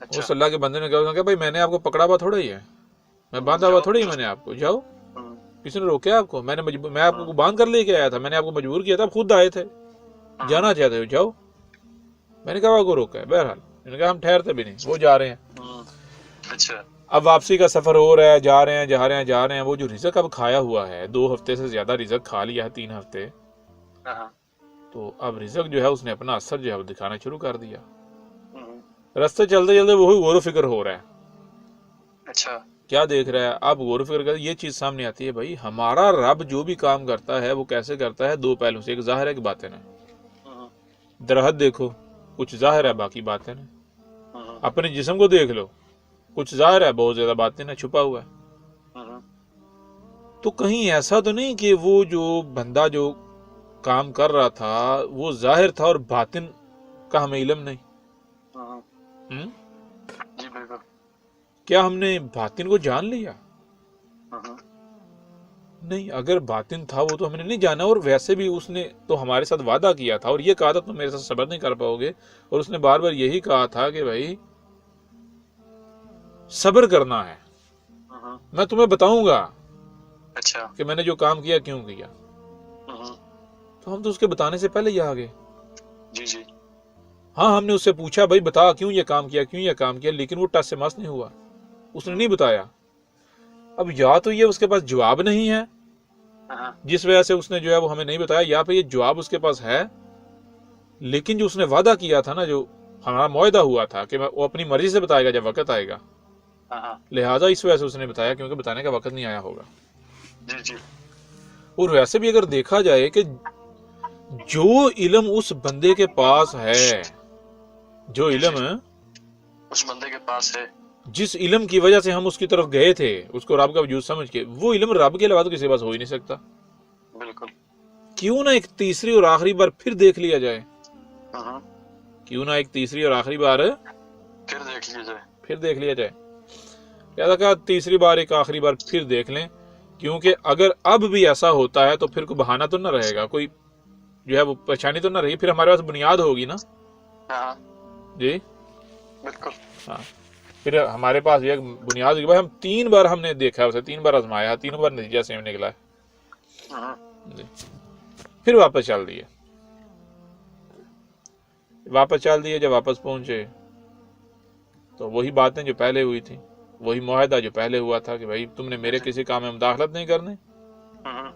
اچھا اس اللہ کے بندے نے کہا کہ بھائی میں نے آپ کو پکڑا ہوا تھوڑا ہی ہے، میں باندھا ہوا تھوڑا ہی میں نے آپ کو، جاؤ، ہم، کسی نے روکا آپ کو؟ میں آپ کو باندھ کر لے کے آیا تھا، میں نے آپ کو مجبور کیا تھا، آپ خود آئے تھے، جانا چاہتے ہو جاؤ، میں نے کہا آپ کو روکا ہے؟ بہرحال میں نے کہا ہم ٹھہرتے بھی نہیں، وہ جا رہے ہیں۔ ہم، اچھا اب واپسی کا سفر ہو رہا ہے، جا رہے ہیں، وہ جو رزق اب کھایا ہوا ہے، 2 ہفتے سے زیادہ رزق کھا لیا ہے، 3 ہفتے، ہاں تو اب رزق جو ہے اس نے اپنا اثر جو ہے وہ دکھانا شروع کر دیا۔ ہم، رستے چلتے چلتے وہی غور و فکر ہو رہا ہے، اچھا کیا دیکھ رہا ہے؟ اب غور و فکر کر یہ چیز سامنے آتی ہے، بھائی ہمارا رب جو بھی کام کرتا ہے وہ کیسے کرتا ہے؟ 2 پہلو سے، ایک ظاہر ہے ایک باطن ہے۔ ہم، درحد دیکھو، کچھ ظاہر ہے باقی باطن ہے۔ ہم، اپنے جسم کو دیکھ لو، کچھ ظاہر ہے بہت زیادہ باطن ہے، چھپا ہوا ہے۔ ہم، تو کہیں ایسا تو نہیں کہ وہ جو بندہ جو کام کر رہا تھا وہ ظاہر تھا اور باطن کا ہمیں علم نہیں؟ ہم، ہم؟ جی بالکل کیا ہم نے باطن کو جان لیا؟ ہم، نہیں، اگر باطن تھا وہ تو ہم نے نہیں جانا، اور ویسے بھی اس نے تو ہمارے ساتھ وعدہ کیا تھا اور یہ کہا تھا تم میرے ساتھ صبر نہیں کر پاؤ گے، اور اس نے بار بار یہی کہا تھا کہ بھائی صبر کرنا ہے، ہم، میں تمہیں بتاؤں گا اچھا کہ میں نے جو کام کیا کیوں کیا۔ ہم، تو ہم تو اس کے بتانے سے پہلے ہی آ گئے۔ جی جی ہاں ہم نے اس سے پوچھا بھائی بتا کیوں یہ کام کیا، کیوں یہ کام کیا، لیکن وہ ٹس سے مس نہیں ہوا، اس نے نہیں بتایا۔ اب یا تو یہ اس کے پاس جواب نہیں ہے ہاں جس وجہ سے اس نے جو ہے وہ ہمیں نہیں بتایا، یا پھر یہ جواب اس کے پاس ہے لیکن جو اس نے وعدہ کیا تھا نا، جو ہمارا معاہدہ ہوا تھا کہ وہ اپنی مرضی سے بتائے گا جب وقت آئے گا، ہاں لہٰذا اس وجہ سے اس نے بتایا کیونکہ بتانے کا وقت نہیں آیا ہوگا۔ جی جی اور ویسے بھی اگر دیکھا جائے کہ جو علم اس بندے کے پاس ہے، جو علم اس بندے کے پاس ہے، جس علم کی وجہ سے ہم اس کی طرف گئے تھے، اس کو رب کا وجود سمجھ کے، وہ علم رب کے علاوہ تو کسی کے پاس ہو ہی نہیں سکتا۔ بالکل کیوں نہ ایک تیسری اور آخری بار پھر دیکھ لیا جائے، ہاں کیوں نہ ایک تیسری اور آخری بار پھر دیکھ لیا جائے، پھر دیکھ لیا جائے۔ لہٰذا کہا تیسری بار ایک آخری بار پھر دیکھ لیں، کیونکہ اگر اب بھی ایسا ہوتا ہے تو پھر کوئی بہانہ تو نہ رہے گا، کوئی جو ہے وہ پریشانی تو نہ رہی، پھر ہمارے پاس بنیاد ہوگی نا۔ ہاں جی بالکل ہاں، پھر ہمارے پاس یہ بنیاد ہوگی، بھائی ہم 3 بار ہم نے دیکھا اسے، 3 بار آزمایا، 3 بار نتیجہ سیم نکلا ہے، ہاں جی پھر واپس چل دیے، جب واپس پہنچے تو وہی باتیں جو پہلے ہوئی تھی، وہی معاہدہ جو پہلے ہوا تھا کہ بھائی تم نے میرے کسی کام میں مداخلت نہیں کرنی، ہاں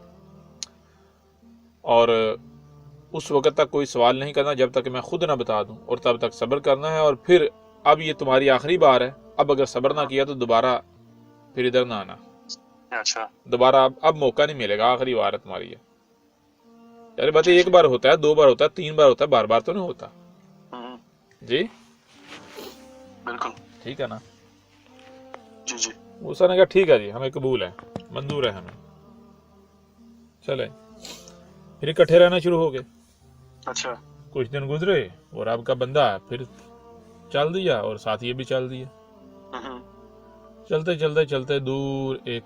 اور اس وقت تک کوئی سوال نہیں کرنا جب تک کہ میں خود نہ بتا دوں، اور تب تک صبر کرنا ہے، اور پھر اب یہ تمہاری آخری بار ہے، اب اگر صبر نہ کیا تو دوبارہ پھر ادھر نہ آنا، اچھا دوبارہ اب موقع نہیں ملے گا، آخری بار ہے تمہاری ہے۔ یعنی بات ایک بار ہوتا ہے، 2 بار ہوتا ہے، 3 بار ہوتا ہے، بار بار تو نہیں ہوتا۔ ہاں جی بالکل ٹھیک ہے نا؟ جی جی موسیٰ نے کہا ٹھیک ہے جی، ہمیں قبول ہے، منظور ہے ہمیں، چلے پھر اکٹھے رہنا شروع ہو گئے۔ اچھا کچھ دن گزرے اور آپ کا بندہ پھر چل دیا اور ساتھ یہ بھی چل دیا۔ ہاں چلتے چلتے چلتے دور ایک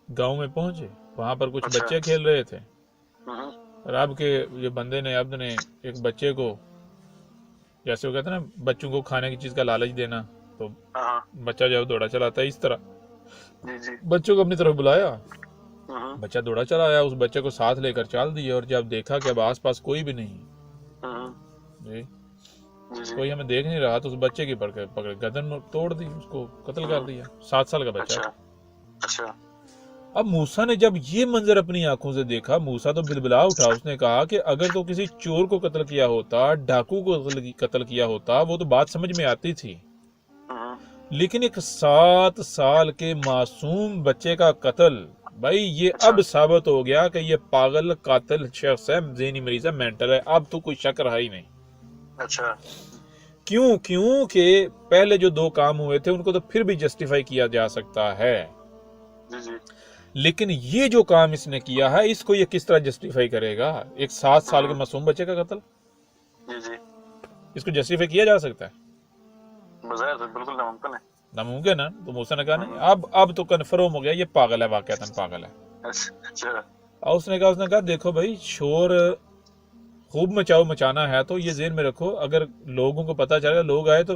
گاؤں میں پہنچے، وہاں پر کچھ اچھا بچے کھیل رہے تھے، ہاں اور آپ کے جو بندے نے عبد نے ایک بچے کو، جیسے وہ کہتے ہیں نا بچوں کو کھانے کی چیز کا لالچ دینا، تو ہاں بچہ جو دوڑا چلا آتا ہے، اس طرح جی جی بچوں کو اپنی طرف بلایا، ہاں بچہ دوڑا چلا آیا، اس بچے کو ساتھ لے کر چل دیا، اور جب دیکھا کہ اب آس پاس کوئی بھی نہیں، ہاں جی جی جی کوئی ہمیں دیکھ نہیں رہا، تو اس بچے کی پکڑ گردن توڑ دی، اس کو قتل کر دیا، 7 سال کا بچہ اچھا تھا۔ اچھا اب موسیٰ نے جب یہ منظر اپنی آنکھوں سے دیکھا، موسیٰ تو بلبلا اٹھا، اس نے کہا کہ اگر تو کسی چور کو قتل کیا ہوتا، ڈاکو کو قتل کیا ہوتا، وہ تو بات سمجھ میں آتی تھی، ہاں لیکن ایک 7 سال کے معصوم بچے کا قتل، بھائی یہ اب ثابت ہو گیا کہ یہ پاگل قاتل شخص ہے، ذہنی مریض ہے، مینٹل ہے، اب تو کوئی شک رہا ہی نہیں۔ اچھا کیوں کہ پہلے جو 2 کام ہوئے تھے ان کو تو پھر بھی جسٹیفائی کیا جا سکتا ہے، جی جی لیکن یہ جو کام اس نے کیا ہے اس کو یہ کس طرح جسٹیفائی کرے گا؟ ایک 7 سال کے معصوم بچے کا قتل، جی جی اس کو جسٹیفائی کیا جا سکتا ہے؟ بظاہر تو بالکل ناممکن ہے۔ ناممکن ہے۔ تو موسیٰ نے کہا نہیں، اب تو کنفرم ہو گیا یہ پاگل ہے، واقعتاً پاگل ہے۔ اچھا اور اس نے کہا دیکھو بھائی، شور خوب مچانا ہے تو یہ ذہن میں رکھو، اگر لوگوں کو پتہ چلے گا، لوگ آئے تو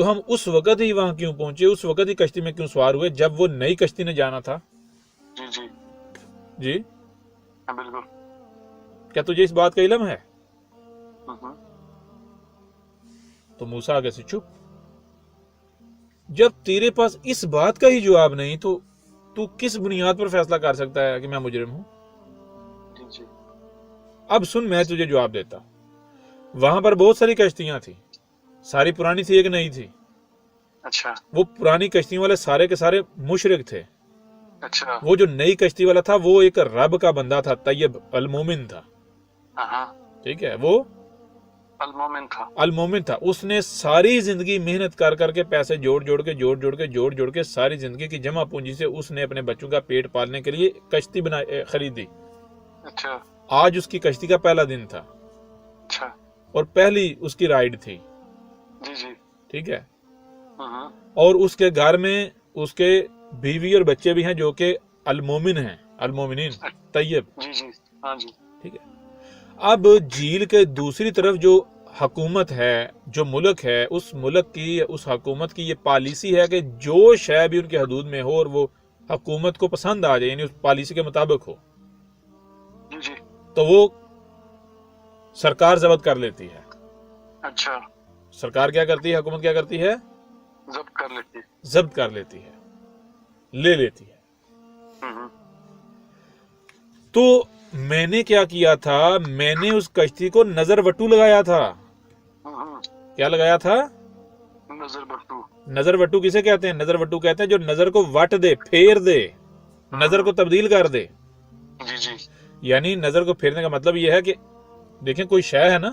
تو ہم اس وقت ہی وہاں کیوں پہنچے, اس وقت ہی کشتی میں کیوں سوار ہوئے جب وہ نئی کشتی نے جانا تھا؟ جی جی جی ہاں بالکل. کیا تجھے اس بات کا علم ہے؟ ہوں. تو موسیٰ آگے سے چپ. جب تیرے پاس اس بات کا ہی جواب نہیں تو کس بنیاد پر فیصلہ کر سکتا ہے کہ میں مجرم ہوں؟ جی جی اب سن, میں تجھے جواب دیتا. وہاں پر بہت ساری کشتیاں تھیں, ساری پرانی تھی, ایک نئی تھی. اچھا وہ پرانی کشتیوں والے سارے کے سارے مشرک تھے. اچھا وہ جو نئی کشتی والا تھا وہ ایک رب کا بندہ تھا, طیب المومن تھا. ہاں ٹھیک ہے, وہ المومن تھا. المومن تھا. اس نے ساری زندگی محنت کر کے پیسے جوڑ کے ساری زندگی کی جمع پونجی سے اس نے اپنے بچوں کا پیٹ پالنے کے لیے کشتی خریدی. اچھا آج اس کی کشتی کا پہلا دن تھا اچھا اور پہلی اس کی رائڈ تھی. جی جی ٹھیک ہے, ہاں اور اس کے گھر میں اس کے بیوی اور بچے بھی ہیں جو کہ المومن ہیں, المومنین طیب. جی جی ہاں جی ٹھیک ہے. اب جھیل کے دوسری طرف جو حکومت ہے, جو ملک ہے, اس ملک کی, اس حکومت کی یہ پالیسی ہے کہ جو شے بھی ان کی حدود میں ہو اور وہ حکومت کو پسند آ جائے, یعنی اس پالیسی کے مطابق ہو, جی جی تو وہ سرکار ضبط کر لیتی ہے. اچھا سرکار کیا کرتی ہے, حکومت کیا کرتی ہے؟ ضبط کر لیتی. ضبط کر لیتی ہے, لے لیتی ہے. تو میں نے کیا کیا تھا, میں نے اس کشتی کو نظر وٹو لگایا تھا. کیا لگایا تھا؟ نظر بٹو. نظر وٹو کسے کہتے ہیں؟ نظر وٹو کہتے ہیں جو نظر کو وٹ دے, پھیر دے, نظر کو تبدیل کر دے. جی جی یعنی نظر کو پھیرنے کا مطلب یہ ہے کہ دیکھیں کوئی شے ہے نا,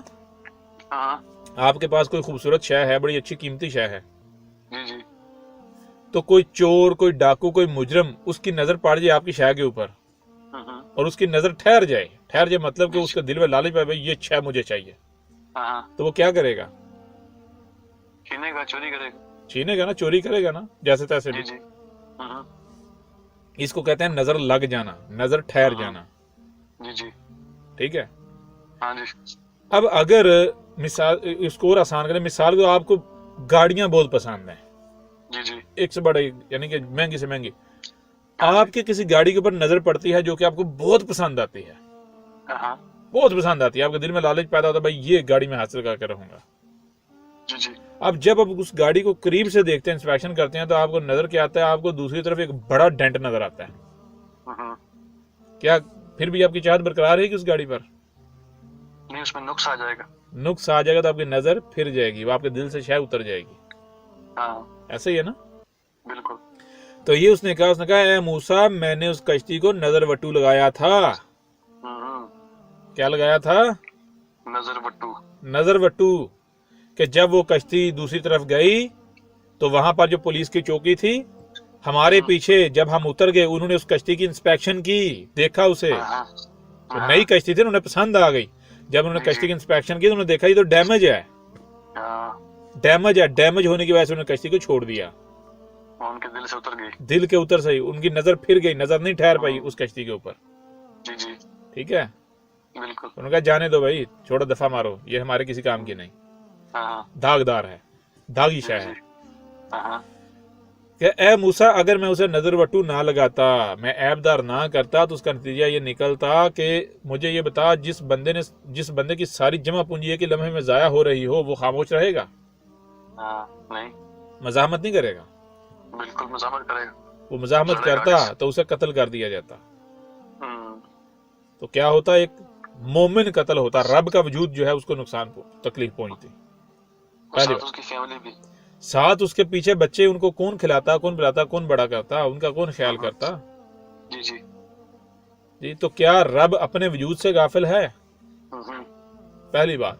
ہاں آپ کے پاس کوئی خوبصورت شے ہے, بڑی اچھی قیمتی شے ہے, جی جی تو کوئی چور, کوئی ڈاکو, کوئی مجرم اس کی نظر پڑ جائے آپ کی شے کے اوپر اور اس کی نظر ٹھہر جائے مطلب کہ اس کے دل میں لالچ پائے بھائی یہ شے مجھے چاہیے, تو وہ کیا کرے گا؟ چھینے گا, چوری کرے گا. چھینے گا نا, چوری کرے گا نا, جیسے تیسے بھی. جی جی اس کو کہتے ہیں نظر لگ جانا, نظر ٹھہر جانا. جی جی ٹھیک ہے. ہاں جی اب اگر مثال اس کو اور آسان کریں, مثال کو آپ کو گاڑیاں بہت پسند ہیں, جی جی ایک سے بڑے یعنی کہ مہنگی سے مہنگی, آپ کے کسی گاڑی کے اوپر نظر پڑتی ہے جو کہ آپ کو بہت پسند آتی ہے, بہت پسند آتی ہے, آپ کے دل میں لالچ پیدا ہوتا ہے بھائی یہ گاڑی میں حاصل کر کے رہوں گا. جی جی اب جب آپ اس گاڑی کو قریب سے دیکھتے ہیں, انسپیکشن کرتے ہیں, تو آپ کو نظر کیا آتا ہے؟ آپ کو دوسری طرف ایک بڑا ڈینٹ نظر آتا ہے. کیا پھر بھی آپ کی چاہت برقرار ہے کہ اس گاڑی پر؟ نہیں, اس میں نقص آ جائے گا. نقص آ جائے گا تو آپ کی نظر پھر جائے گی, وہ آپ کے دل سے شاید اتر جائے گی. ہاں ایسا ہی ہے نا؟ بالکل. تو یہ اس نے کہا اے موسیٰ, میں نے اس کشتی کو نظر وٹو لگایا تھا. کیا لگایا تھا؟ نظر وٹو. نظر وٹو, کہ جب وہ کشتی دوسری طرف گئی تو وہاں پر جو پولیس کی چوکی تھی ہمارے پیچھے, جب ہم اتر گئے انہوں نے اس کشتی کی انسپیکشن کی, دیکھا اسے, تو نئی کشتی تھی, انہوں نے پسند آ گئی. جب انہوں نے کشتی کی انسپیکشن کی تو انہوں نے دیکھا یہ تو ڈیمیج ہے, ڈیمیج ہونے کی وجہ سے انہوں نے کشتی کو چھوڑ دیا. ان کے دل سے اتر گئی. دل کے اتر سے ان کی نظر پھر گئی, نظر نہیں ٹھہر پائی اس کشتی کے اوپر. جی جی ٹھیک ہے. بالکل. انہوں نے کہا جانے دو بھائی, چھوڑو, دفعہ مارو, یہ ہمارے کسی کام کی نہیں, داغدار ہے, داغی شے ہے. کہ اے موسیٰ, اگر میں اسے نظر وٹو نہ لگاتا, میں عیب دار نہ کرتا, تو اس کا نتیجہ یہ نکلتا کہ مجھے یہ بتا, جس بندے کی ساری جمع پونجی ایک لمحے میں ضائع ہو رہی ہو, وہ خاموش رہے گا؟ نہیں. مزاحمت نہیں کرے گا. بالکل مزاحمت کرے گا. وہ مزاحمت کرتا تو اسے قتل کر دیا جاتا. تو کیا ہوتا؟ ایک مومن قتل ہوتا, رب کا وجود جو ہے اس کو نقصان تکلیف پہنچتی. اس کی فیملی بھی ساتھ, اس کے پیچھے بچے, ان کو کون کھلاتا, کون پلاتا, کون بڑا کرتا, ان کا کون خیال کرتا؟ جی جی جی. تو کیا رب اپنے وجود سے غافل ہے؟ پہلی بات.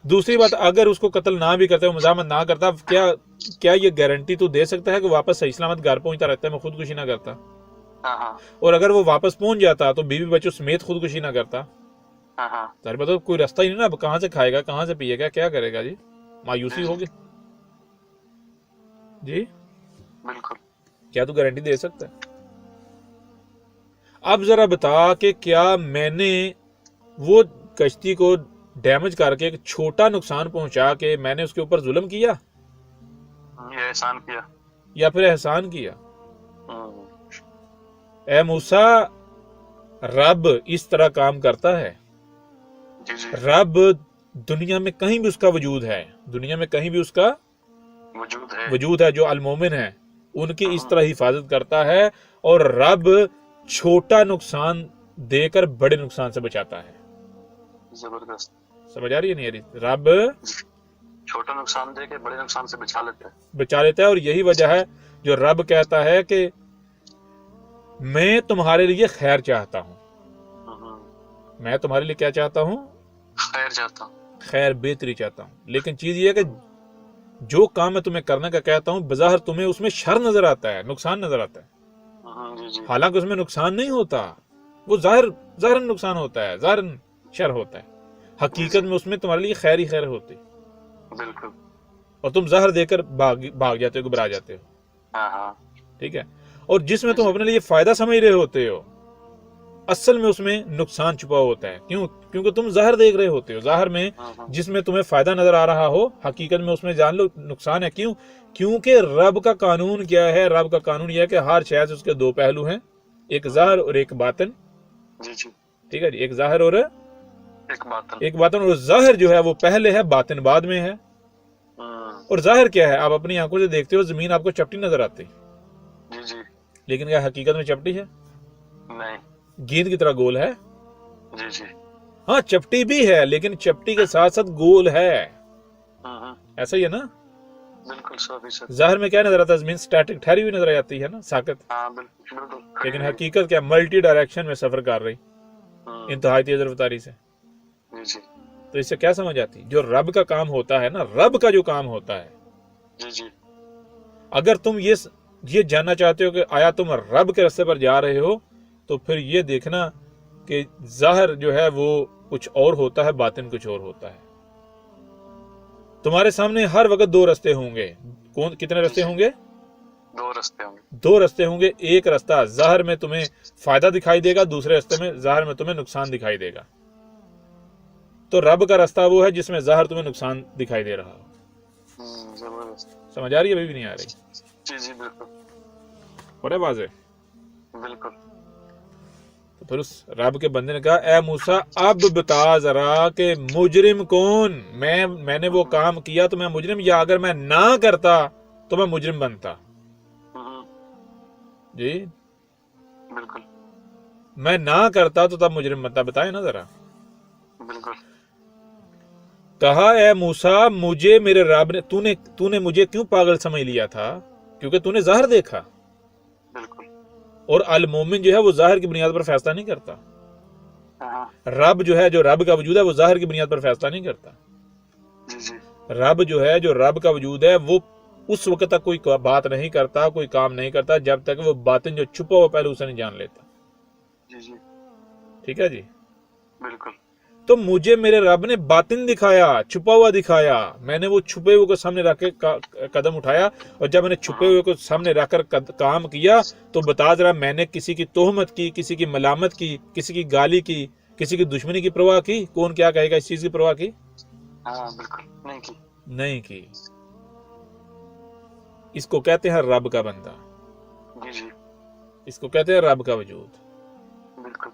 دوسری بات, اگر اس کو قتل نہ بھی کرتے, وہ مزاحمت نہ کرتا, کیا یہ گارنٹی تو دے سکتا ہے کہ واپس صحیح سلامت گھر پہنچتا رہتا ہے, میں خودکشی نہ کرتا؟ اور اگر وہ واپس پہنچ جاتا تو بیوی بچوں سمیت خودکشی نہ کرتا؟ سر بتا, کوئی راستہ ہی نہیں نا, اب کہاں سے کھائے گا, کہاں سے پیے گا, کیا کرے گا؟ جی مایوسی ہوگی. جی بالکل. کیا تو گارنٹی دے سکتا ہے؟ اب ذرا بتا کہ کیا میں نے وہ کشتی کو ڈیمیج کر کے ایک چھوٹا نقصان پہنچا کے میں نے اس کے اوپر ظلم کیا؟ یہ احسان کیا. یا پھر احسان کیا. ہوں. اے موسیٰ رب اس طرح کام کرتا ہے. جی جی رب دنیا میں کہیں بھی اس کا وجود ہے, دنیا میں کہیں بھی اس کا وجود ہے, جو المومن ہیں ان کی اس طرح حفاظت کرتا ہے, اور رب چھوٹا نقصان دے کر بڑے نقصان سے بچاتا ہے. زبردست. سمجھ آ رہی ہے نہیں آ رہی؟ رب چھوٹا نقصان دے کے بڑے نقصان سے بچا لیتا ہے, اور یہی وجہ ہے جو رب کہتا ہے کہ میں تمہارے لیے خیر چاہتا ہوں. میں تمہارے لیے کیا چاہتا ہوں؟ خیر چاہتا ہوں, خیر بہتری چاہتا ہوں. لیکن چیز یہ ہے کہ جو کام میں تمہیں کرنے کا کہتا ہوں بظاہر تمہیں اس میں شر نظر آتا ہے, نقصان نظر آتا ہے, جی جی حالانکہ اس میں نقصان نہیں ہوتا, وہ ظاہر نقصان ہوتا ہے, ظاہر شر ہوتا ہے. حقیقت میں اس میں تمہارے لیے خیر ہی خیر ہوتی, بالکل, اور تم زہر دے کر بھاگ جاتے ہو, گھبرا جاتے ہو. ہاں ٹھیک ہے. اور جس میں تم اپنے لیے فائدہ سمجھ رہے ہوتے ہو اصل میں اس میں نقصان چھپا ہوتا ہے. کیونکہ تم ظاہر دیکھ رہے ہوتے ہو, ظاہر میں جس میں تمہیں فائدہ نظر آ رہا ہو حقیقت میں اس میں جان لو نقصان ہے. کیونکہ رب کا قانون کیا ہے؟ رب کا قانون یہ ہے کہ ہر شے اس کے دو پہلو ہیں, ایک ظاہر اور ایک باطن. جی جی ٹھیک ہے جی, ایک ظاہر اور ایک باطن. اور ظاہر جو ہے وہ پہلے ہے, باطن بعد میں ہے. اور ظاہر کیا ہے؟ آپ اپنی آنکھوں سے دیکھتے ہو زمین آپ کو چپٹی نظر آتی, جی جی لیکن کیا حقیقت میں چپٹی ہے؟ نہیں. گیند کی طرح گول ہے. جی جی ہاں چپٹی بھی ہے, لیکن چپٹی کے ساتھ ساتھ گول ہے. ایسا ہی ہے نا؟ بالکل 100%. ظاہر میں کیا نظر آتا ہے؟ زمین سٹیٹک ٹھہری ہوئی نظر آتی ہے نا, ساکت. ہاں بالکل. لیکن حقیقت کیا؟ ملٹی ڈائریکشن میں سفر کر رہی, انتہائی تیز رفتاری سے. جی جی تو اس سے کیا سمجھ آتی؟ جو رب کا کام ہوتا ہے نا, رب کا جو کام ہوتا ہے, جی جی اگر تم یہ جاننا چاہتے ہو کہ آیا تم رب کے راستے پر جا رہے ہو, تو پھر یہ دیکھنا کہ ظاہر جو ہے وہ کچھ اور ہوتا ہے, باطن کچھ اور ہوتا ہے. تمہارے سامنے ہر وقت دو راستے ہوں گے. کتنے راستے ہوں گے؟ دو راستے ہوں گے. ایک راستہ ظاہر میں تمہیں فائدہ دکھائی دے گا, دوسرے راستے میں ظاہر میں تمہیں نقصان دکھائی دے گا. تو رب کا راستہ وہ ہے جس میں ظاہر تمہیں نقصان دکھائی دے رہا ہو. سمجھ آ رہی ہے؟ ابھی بھی نہیں آ رہی؟ جی جی بالکل. اور ہے واضح؟ بالکل. تو پھر اس رب کے بندے نے کہا اے موسیٰ اب بتا ذرا کہ مجرم کون؟ میں نے وہ کام کیا تو میں مجرم, یا اگر میں نہ کرتا تو میں مجرم بنتا؟ جی بالکل. میں نہ کرتا تو تب مجرم بنتا, بتائے نا ذرا. بالکل. کہا اے موسیٰ مجھے میرے رب نے, تو نے مجھے کیوں پاگل سمجھ لیا تھا؟ کیونکہ تو نے ظاہر دیکھا. بالکل. اور المومن جو ہے وہ ظاہر کی بنیاد پر فیصلہ نہیں کرتا. رب جو ہے, جو رب کا وجود ہے, وہ ظاہر کی بنیاد پر فیصلہ نہیں کرتا. جی جی رب جو ہے, جو رب کا وجود ہے, وہ اس وقت تک کوئی بات نہیں کرتا, کوئی کام نہیں کرتا جب تک وہ باطن جو چھپا ہوا پہلے اسے نہیں جان لیتا. جی جی ٹھیک ہے جی. بالکل. تو مجھے میرے رب نے باطن دکھایا, چھپا ہوا دکھایا. میں نے وہ چھپے ہوئے کو سامنے رکھ کے قدم اٹھایا, اور جب میں نے چھپے ہوئے کو سامنے رکھ کر کام کیا تو بتا ذرا میں نے کسی کی تہمت کی, کسی کی ملامت کی, کسی کی گالی کی, کسی کی دشمنی کی پرواہ کی؟ کون کیا کہے گا اس چیز کی پرواہ کی؟ ہاں بالکل نہیں کی. اس کو کہتے ہیں رب کا بندہ. جی جی اس کو کہتے ہیں رب کا وجود. بالکل.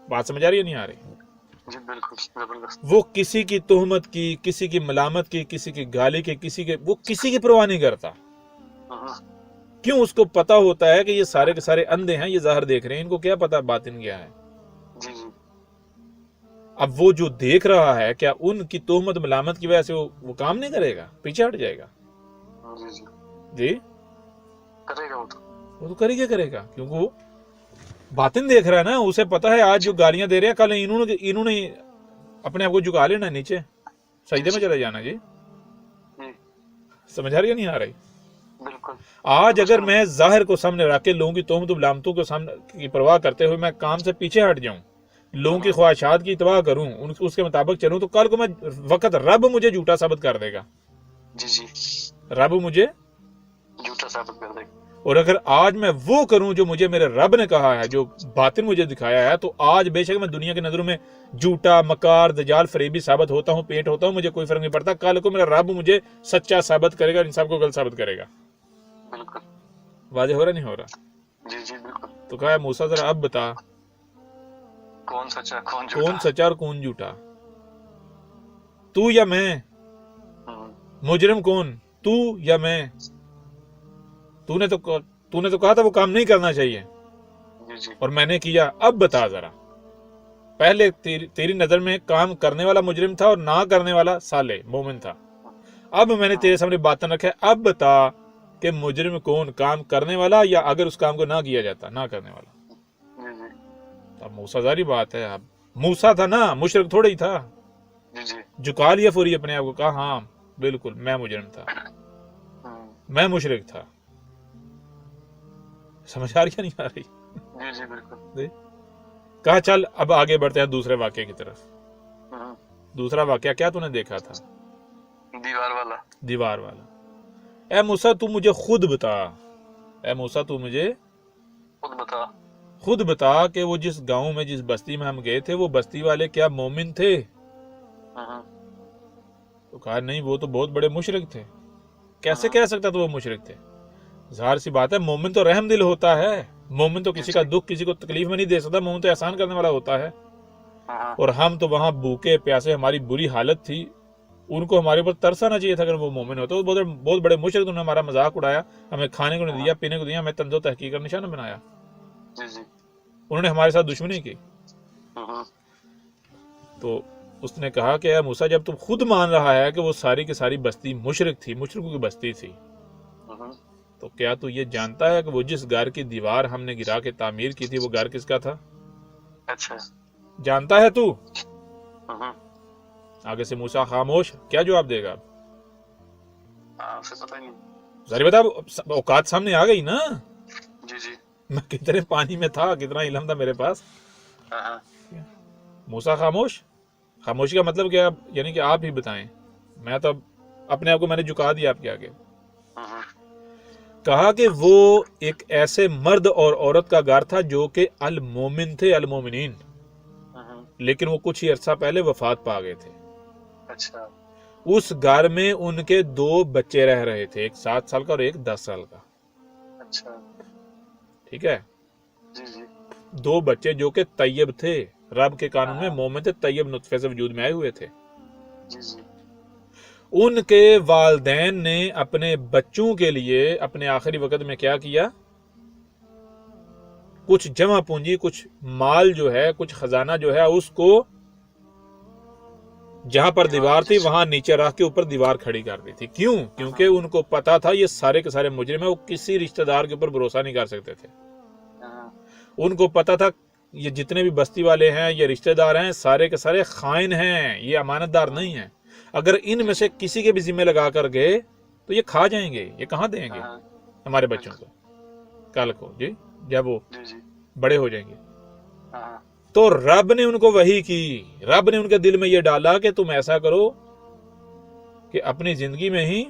بات سمجھ آ رہی ہے نہیں آ رہی؟ جی بالکل زبردست. وہ کسی کی تہمت کی, کسی کی ملامت کی, کسی کی گالی کی, وہ کسی کی پرواہ نہیں کرتا. کیوں؟ اس کو پتا ہوتا ہے کہ یہ سارے کے سارے اندھے ہیں, یہ ظاہر دیکھ رہے ہیں, ان کو کیا پتا باطن کیا ہے. جی جی اب وہ جو دیکھ رہا ہے, کیا ان کی تہمت ملامت کی وجہ سے وہ کام نہیں کرے گا, پیچھے ہٹ جائے گا؟ جی جی جی کرے گا. وہ تو کرے گا کیونکہ وہ باطن دیکھ رہا ہے نا. اسے پتا ہے آج جو گالیاں دے رہے ہیں کل انہوں نے اپنے آپ کو جھکا لینا نیچے, سجدے میں چلے جانا. جی سمجھ آ رہی ہے نہیں آ رہی؟ بالکل. آج اگر میں ظاہر کو سامنے رکھ کے لوگوں کی تہمت ملامتوں کو کی پرواہ کرتے ہوئے میں کام سے پیچھے ہٹ جاؤں, لوگوں کی خواہشات کی اتباع کروں, اس کے مطابق چلوں, تو کل کو میں وقت رب مجھے جھوٹا ثابت کر دے گا. جی جی رب مجھے جھوٹا ثابت کر دے گا. اور اگر آج میں وہ کروں جو مجھے میرے رب نے کہا ہے, جو باطن مجھے دکھایا ہے, تو آج بے شک میں دنیا کی نظروں میں جھوٹا, مکار, دجال, فریبی ثابت ہوتا ہوں, پیٹ ہوتا ہوں, مجھے کوئی فرق نہیں پڑتا. کل کو میرا رب مجھے سچا ثابت کرے گا, ان سب کو غلط ثابت کرے گا. بالکل واضح ہو رہا نہیں ہو رہا؟ جی جی بالکل. تو کہا موسیٰ ذرا اب بتا کون سچا کون کون جھوٹا؟ سچا اور کون جھوٹا, تو یا میں؟ ہوں، مجرم کون, تو یا میں؟ تو نے تو کہا تھا وہ کام نہیں کرنا چاہیے, جی جی اور میں نے کیا. اب بتا ذرا, پہلے تیری نظر میں کام کرنے والا مجرم تھا اور نہ کرنے والا صالح مومن تھا. اب میں نے تیرے سامنے باتیں رکھا ہے, اب بتا کہ مجرم کون, کام کرنے والا یا اگر اس کام کو نہ کیا جاتا نہ کرنے والا؟ جی جی اب موسیٰ ظاہری بات ہے, اب موسیٰ تھا نا, مشرک تھوڑا ہی تھا. جی جی جھکا لیا فوری اپنے آپ کو, کہا ہاں بالکل میں مجرم تھا, ہوں، میں مشرک تھا. سمجھ آ رہی یا نہیں آ رہی؟ جی جی بالکل. کہا چل اب آگے بڑھتے ہیں دوسرے واقعے کی طرف. ہوں، دوسرا واقعہ کیا تو نے دیکھا تھا؟ دیوار والا. دیوار والا. اے موسیٰ تو مجھے خود بتا, اے موسیٰ تو مجھے خود بتا کہ وہ جس گاؤں میں, جس بستی میں ہم گئے تھے, وہ بستی والے کیا مومن تھے؟ ہوں، تو کہا نہیں, وہ تو بہت بڑے مشرک تھے. کیسے کہہ سکتا تو وہ مشرک تھے؟ ظاہر سی بات ہے, مومن تو رحم دل ہوتا ہے, مومن تو کسی کا دکھ, کسی کو تکلیف میں نہیں دے سکتا, مومن تو احسان کرنے والا ہوتا ہے. ہاں اور ہم تو وہاں بھوکے پیاسے, ہماری بری حالت تھی, ان کو ہمارے اوپر ترس آنا چاہیے تھا اگر وہ مومن ہوتے. بہت بڑے مشرک, انہوں نے ہمارا مذاق اڑایا, ہمیں کھانے کو نہیں دیا, پینے کو دیا, ہمیں طنز و تحقیر کا نشانہ بنایا, جی جی انہوں نے ہمارے ساتھ دشمنی کی. ہوں، تو اس نے کہا کہ اے موسیٰ, جب تم خود مان رہا ہے کہ وہ ساری کی ساری بستی مشرک تھی, مشرکوں کی بستی تھی, ہوں، تو کیا تو یہ جانتا ہے کہ وہ جس گھر کی دیوار ہم نے گرا کے تعمیر کی تھی, وہ گھر کس کا تھا؟ اچھا. جانتا ہے تو؟ ہوں، آگے سے موسیٰ خاموش. کیا جواب دے گا؟ ہاں اسے پتہ ہی نہیں. ظاہر بتا, اوقات سامنے آ گئی نا, جی جی میں کتنے پانی میں تھا, کتنا علم تھا میرے پاس. ہاں ہاں موسیٰ خاموش. خاموشی کا مطلب کیا؟ یعنی کہ آپ ہی بتائیں, میں تو اپنے آپ کو میں نے جھکا دیا آپ کے آگے. ہوں، کہا کہ وہ ایک ایسے مرد اور عورت کا گھر تھا جو کہ المومن تھے, المومنین, ہوں، لیکن وہ کچھ ہی عرصہ پہلے وفات پا گئے تھے. اچھا. اس گھر میں ان کے 2 بچے رہ رہے تھے, ایک 7 سال کا اور ایک 10 سال کا. اچھا. ٹھیک ہے, جی جی 2 بچے جو کہ طیب تھے, رب کے قانون میں مومن تھے, طیب نطفے سے وجود میں آئے ہوئے تھے. جی جی ان کے والدین نے اپنے بچوں کے لیے اپنے آخری وقت میں کیا کیا؟ کچھ جمع پونجی, کچھ مال جو ہے, کچھ خزانہ جو ہے, اس کو جہاں پر دیوار تھی وہاں نیچے رکھ کے اوپر دیوار کھڑی کر دی تھی. کیوں؟ کیونکہ ان کو پتا تھا یہ سارے کے سارے مجرم ہیں, وہ کسی رشتہ دار کے اوپر بھروسہ نہیں کر سکتے تھے. ہاں ان کو پتا تھا یہ جتنے بھی بستی والے ہیں, یہ رشتہ دار ہیں, سارے کے سارے خائن ہیں, یہ امانت دار نہیں ہیں. اگر ان میں سے کسی کے بھی ذمہ لگا کر گئے تو یہ کھا جائیں گے, یہ کہاں دیں گے ہاں ہمارے بچوں کو کل کو, جی جب وہ جی جی بڑے ہو جائیں گے. ہاں تو رب نے ان کو وحی کی, رب نے ان کے دل میں یہ ڈالا کہ تم ایسا کرو کہ اپنی زندگی میں ہی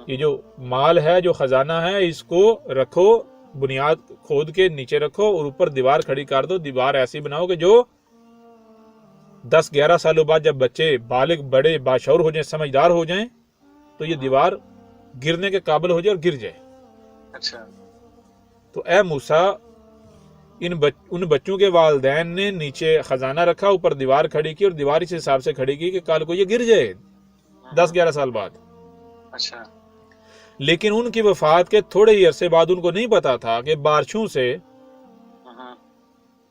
یہ جو مال ہے, جو خزانہ ہے, اس کو رکھو, بنیاد کھود کے نیچے رکھو اور اوپر دیوار کھڑی کر دو. دیوار ایسی بناؤ کہ جو 10-11 سالوں بعد جب بچے بالغ, بڑے, باشعور ہو جائیں, سمجھدار ہو جائیں, تو یہ دیوار گرنے کے قابل ہو جائے اور گر جائے. اچھا. تو اے موسیٰ, ان بچوں کے والدین نے نیچے خزانہ رکھا, اوپر دیوار کھڑی کی, اور دیوار اس حساب سے کھڑی کی کہ کل کو یہ گر جائے 10-11 سال بعد. اچھا. لیکن ان کی وفات کے تھوڑے ہی عرصے بعد ان کو نہیں پتا تھا کہ بارشوں سے,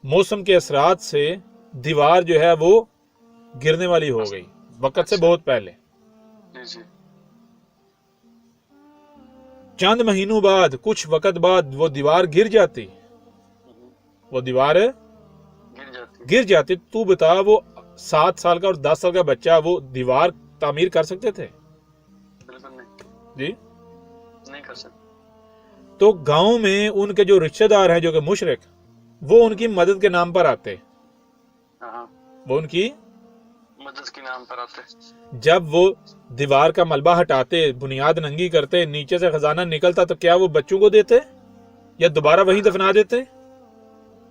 موسم کے اثرات سے دیوار جو ہے وہ گرنے والی ہو گئی, وقت سے بہت پہلے. جی جی چند مہینوں بعد, کچھ وقت بعد وہ دیوار گر جاتی, وہ دیوار گر جاتی. تو بتا, وہ 7 سال کا اور 10 سال کا بچہ وہ دیوار تعمیر کر سکتے تھے؟ بالکل نہیں. جی نہیں کر سکتے. تو گاؤں میں ان کے جو رشتہ دار ہیں جو کہ مشرک, وہ ان کی مدد کے نام پر آتے, ہاں وہ ان کی مدد کے نام پر آتے. جب وہ دیوار کا ملبہ ہٹاتے، بنیاد ننگی کرتے، نیچے سے خزانہ نکلتا تو کیا وہ بچوں کو دیتے یا دوبارہ وہیں دفنا دیتے؟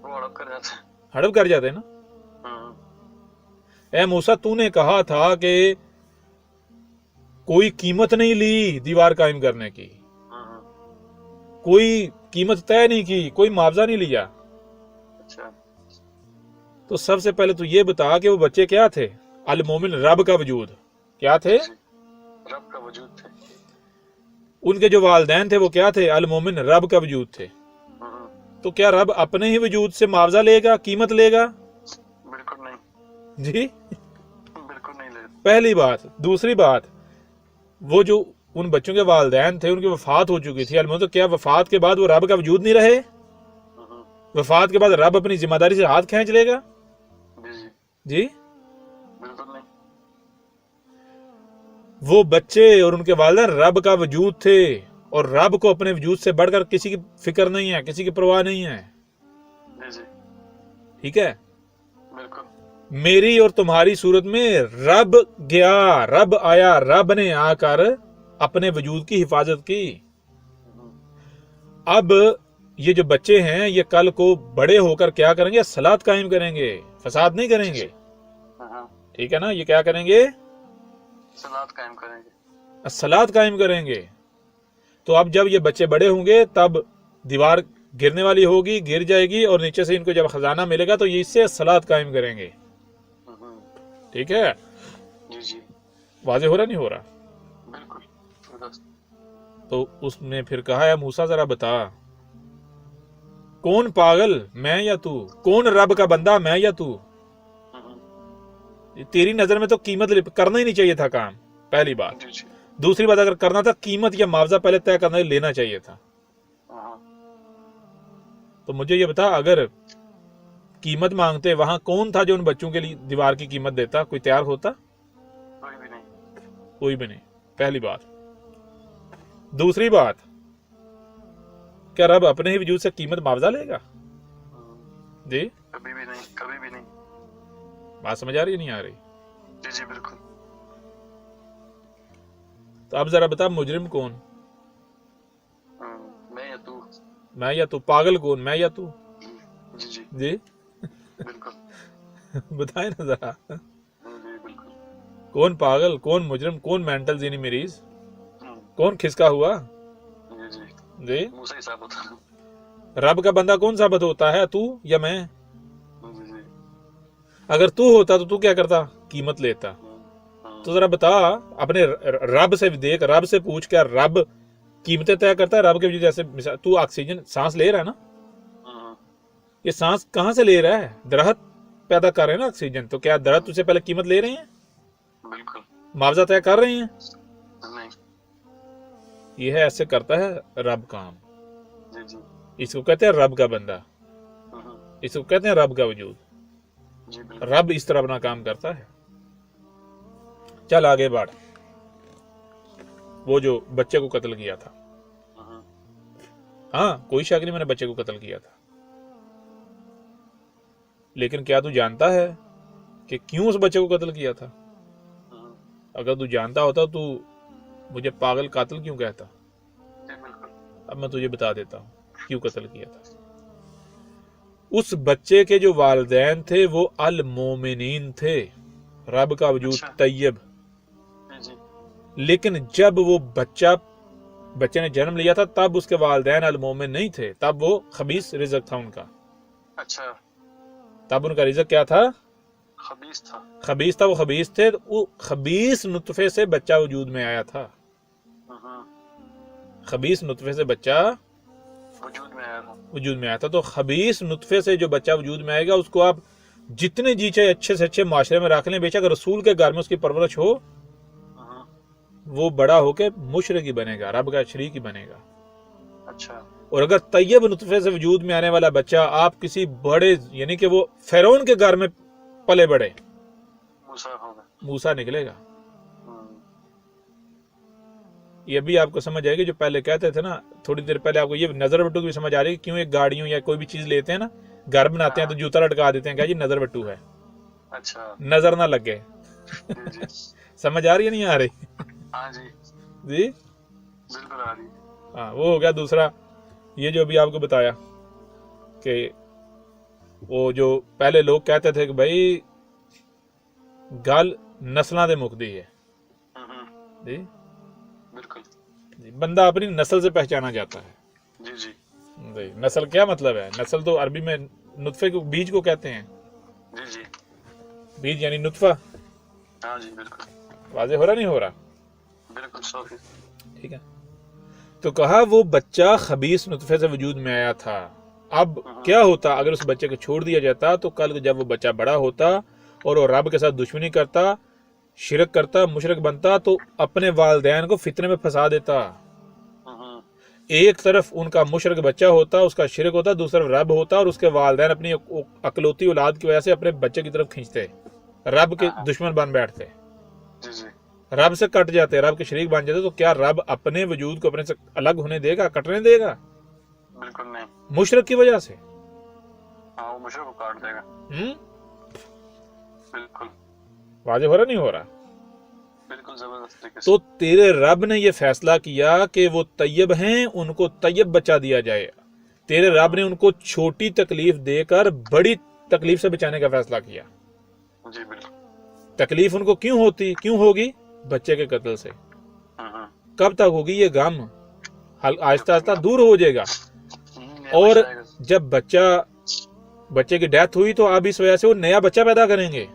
وہ ہڑپ کر جاتے. ہڑپ کر جاتے نا. اے موسیٰ تو نے کہا تھا کہ کوئی قیمت نہیں لی دیوار قائم کرنے کی، کوئی قیمت طے نہیں کی، کوئی معاوضہ نہیں لیا. اچھا. تو سب سے پہلے تو یہ بتا کہ وہ بچے کیا تھے؟ المومن، رب کا وجود. کیا تھے؟ رب کا وجود تھے. ان کے جو والدین تھے وہ کیا تھے؟ المومن، رب کا وجود تھے. تو کیا رب اپنے ہی وجود سے معاوضہ لے گا، قیمت لے گا؟ بالکل نہیں. جی بالکل نہیں لے. پہلی بات. دوسری بات، وہ جو ان بچوں کے والدین تھے ان کی وفات ہو چکی تھی، المومن، تو کیا وفات کے بعد وہ رب کا وجود نہیں رہے؟ وفات کے بعد رب اپنی ذمہ داری سے ہاتھ کھینچ لے گا؟ جی بالکل نہیں. وہ بچے اور ان کے والدین رب کا وجود تھے، اور رب کو اپنے وجود سے بڑھ کر کسی کی فکر نہیں ہے، کسی کی پرواہ نہیں ہے. ٹھیک ہے. بالکل. میری اور تمہاری صورت میں رب گیا، رب آیا، رب نے آ کر اپنے وجود کی حفاظت کی. اب یہ جو بچے ہیں یہ کل کو بڑے ہو کر کیا کریں گے؟ صلاۃ قائم کریں گے، فساد نہیں کریں گے. ٹھیک ہے نا. یہ کیا کریں گے؟ صلاۃ قائم کریں گے. صلاۃ قائم کریں گے. تو اب جب یہ بچے بڑے ہوں گے تب دیوار گرنے والی ہوگی، گر جائے گی، اور نیچے سے ان کو جب خزانہ ملے گا تو یہ اس سے صلاۃ قائم کریں گے. ٹھیک ہے. جی جی. واضح ہو رہا نہیں ہو رہا؟ بالکل. تو اس نے پھر کہا ہے موسیٰ ذرا بتا، کون پاگل، میں یا تو؟ کون رب کا بندہ، میں یا تو؟ تیری نظر میں تو قیمت کرنا ہی نہیں چاہیے تھا کام، پہلی بات. دوسری بات، اگر کرنا تھا قیمت یا معاوضہ پہلے طے کرنا لینا چاہیے تھا. تو مجھے یہ بتا، اگر قیمت مانگتے وہاں کون تھا جو ان بچوں کے لیے دیوار کی قیمت دیتا؟ کوئی تیار ہوتا؟ کوئی بھی نہیں. کوئی بھی نہیں. پہلی بات. دوسری بات، کیا رب اپنے ہی وجود سے قیمت معاوضہ لے گا؟ جی کبھی بھی نہیں. کبھی بھی نہیں. بات سمجھ آ رہی نہیں آ رہی؟ جی جی بالکل. تو اب ذرا بتا، مجرم کون؟ میں یا تو. میں یا تو. پاگل کون؟ میں یا تو؟ جی جی جی بالکل. بتائیں نا ذرا، جی بالکل. کون پاگل، کون مجرم، کون مینٹل ذہنی مریض، کون کھسکا ہوا؟ جی جی. جی موسیٰ ہی ثابت ہوتا. رب کا بندہ کون ثابت ہوتا ہے؟ تو یا میں؟ جی جی. اگر تو ہوتا تو تو کیا کرتا؟ قیمت لیتا. تو ذرا بتا، اپنے رب سے دیکھ، رب سے پوچھ، کیا رب قیمتیں طے کرتا ہے؟ رب کے وجود جیسے تو آکسیجن سانس لے رہا ہے نا، یہ سانس کہاں سے لے رہا ہے؟ درخت پیدا کر رہے ہیں نا آکسیجن. تو کیا درخت تجھ سے پہلے قیمت لے رہے ہیں؟ بالکل. معاوضہ طے کر رہے ہیں؟ نہیں. یہ ہے، ایسے کرتا ہے رب کام. جی جی. اس کو کہتے ہیں رب کا بندہ، اس کو کہتے ہیں رب کا وجود. جی بالکل. رب اس طرح اپنا کام کرتا ہے. چل آگے بڑھ. وہ جو بچے کو قتل کیا تھا، ہاں کوئی شک نہیں میں نے بچے کو قتل کیا تھا، لیکن کیا تو جانتا ہے کہ کیوں اس بچے کو قتل کیا تھا؟ اگر تو جانتا ہوتا تو مجھے پاگل قاتل کیوں کہتا؟ اب میں تجھے بتا دیتا ہوں کیوں قتل کیا تھا. اس بچے کے جو والدین تھے وہ المومنین تھے، رب کا وجود طیب. لیکن جب وہ بچے نے جنم لیا تھا تب اس کے والدین المومن نہیں تھے، تب وہ خبیث رزق تھا ان کا. اچھا. تب ان کا رزق کیا تھا؟ خبیث تھا. خبیث تھا. وہ خبیث تھے. وہ خبیث نطفے سے بچہ وجود میں آیا تھا. خبیث نطفے سے بچہ وجود میں آیا تھا. تو خبیث نطفے سے جو بچہ وجود میں آئے گا اس کو آپ جتنے جی چاہے اچھے سے اچھے معاشرے میں رکھ لیں، بے شک رسول کے گھر میں اس کی پرورش ہو، وہ بڑا ہو کے مشرک ہی بنے گا، رب کا شریک ہی بنے گا. اچھا. اور اگر طیب نطفے سے وجود میں آنے والا بچہ آپ کسی بڑے، یعنی کہ وہ فرعون کے گھر میں پلے بڑے، موسیٰ نکلے گا. یہ بھی آپ کو سمجھ آئے گی. جو پہلے کہتے تھے نا، تھوڑی دیر پہلے آپ کو یہ نظر بٹو کی سمجھ آ رہی ہے کیوں ایک گاڑیوں یا کوئی بھی چیز لیتے ہیں نا، گھر بناتے ہیں تو جوتا لٹکا دیتے ہیں، کیا جی نظر بٹو ہے، اچھا، نظر نہ لگے. جی جی سمجھ آ رہی ہے نہیں آ رہی؟ ہاں جی جی بالکل آ رہی ہے۔ ہاں، وہ ہو گیا دوسرا یہ جو ابھی آپ کو بتایا کہ وہ جو پہلے لوگ کہتے تھے کہ بھائی گل نسلاں دے مکدی ہے، جی بالکل جی، بندہ اپنی نسل سے پہچانا جاتا ہے۔ جی جی جی، نسل کیا مطلب ہے؟ نسل تو عربی میں نطفے کو بیج کو کہتے ہیں، جی جی بیج یعنی نطفہ۔ ہاں جی بالکل واضح ہو رہا نہیں ہو رہا؟ بالکل 100%۔ ٹھیک ہے، تو کہا وہ بچہ خبیث نطفے سے وجود میں آیا تھا، اب کیا ہوتا اگر اس بچے کو چھوڑ دیا جاتا تو کل جب وہ بچہ بڑا ہوتا اور وہ رب کے ساتھ دشمنی کرتا، شرک کرتا، مشرک بنتا تو اپنے والدین کو فتنے میں پھنسا دیتا۔ ایک طرف ان کا مشرک بچہ ہوتا، اس کا شرک ہوتا، دوسری طرف رب ہوتا، اور اس کے والدین اپنی اکلوتی اولاد کی وجہ سے اپنے بچے کی طرف کھینچتے، رب کے دشمن بن بیٹھتے، جی جی رب سے کٹ جاتے، رب کے شریک بن جاتے۔ تو کیا رب اپنے وجود کو اپنے سے الگ ہونے دے گا، کٹنے دے گا؟ بالکل نہیں، مشرک کی وجہ سے۔ ہاں وہ مشرک کو کاٹ دے گا۔ بالکل واضح ہو رہا نہیں ہو رہا؟ بالکل زبردست طریقے سے۔ تو تیرے رب نے یہ فیصلہ کیا کہ وہ طیب ہیں، ان کو طیب بچہ دیا جائے۔ تیرے رب نے ان کو چھوٹی تکلیف دے کر بڑی تکلیف سے بچانے کا فیصلہ کیا۔ جی بالکل۔ تکلیف ان کو کیوں ہوگی؟ بچے کے قتل سے۔ کب تک ہوگی یہ غم؟ آہستہ آہستہ دور ہو جائے گا، اور جب بچے کی ڈیتھ ہوئی تو اب اس وجہ سے وہ نیا بچہ پیدا کریں گے،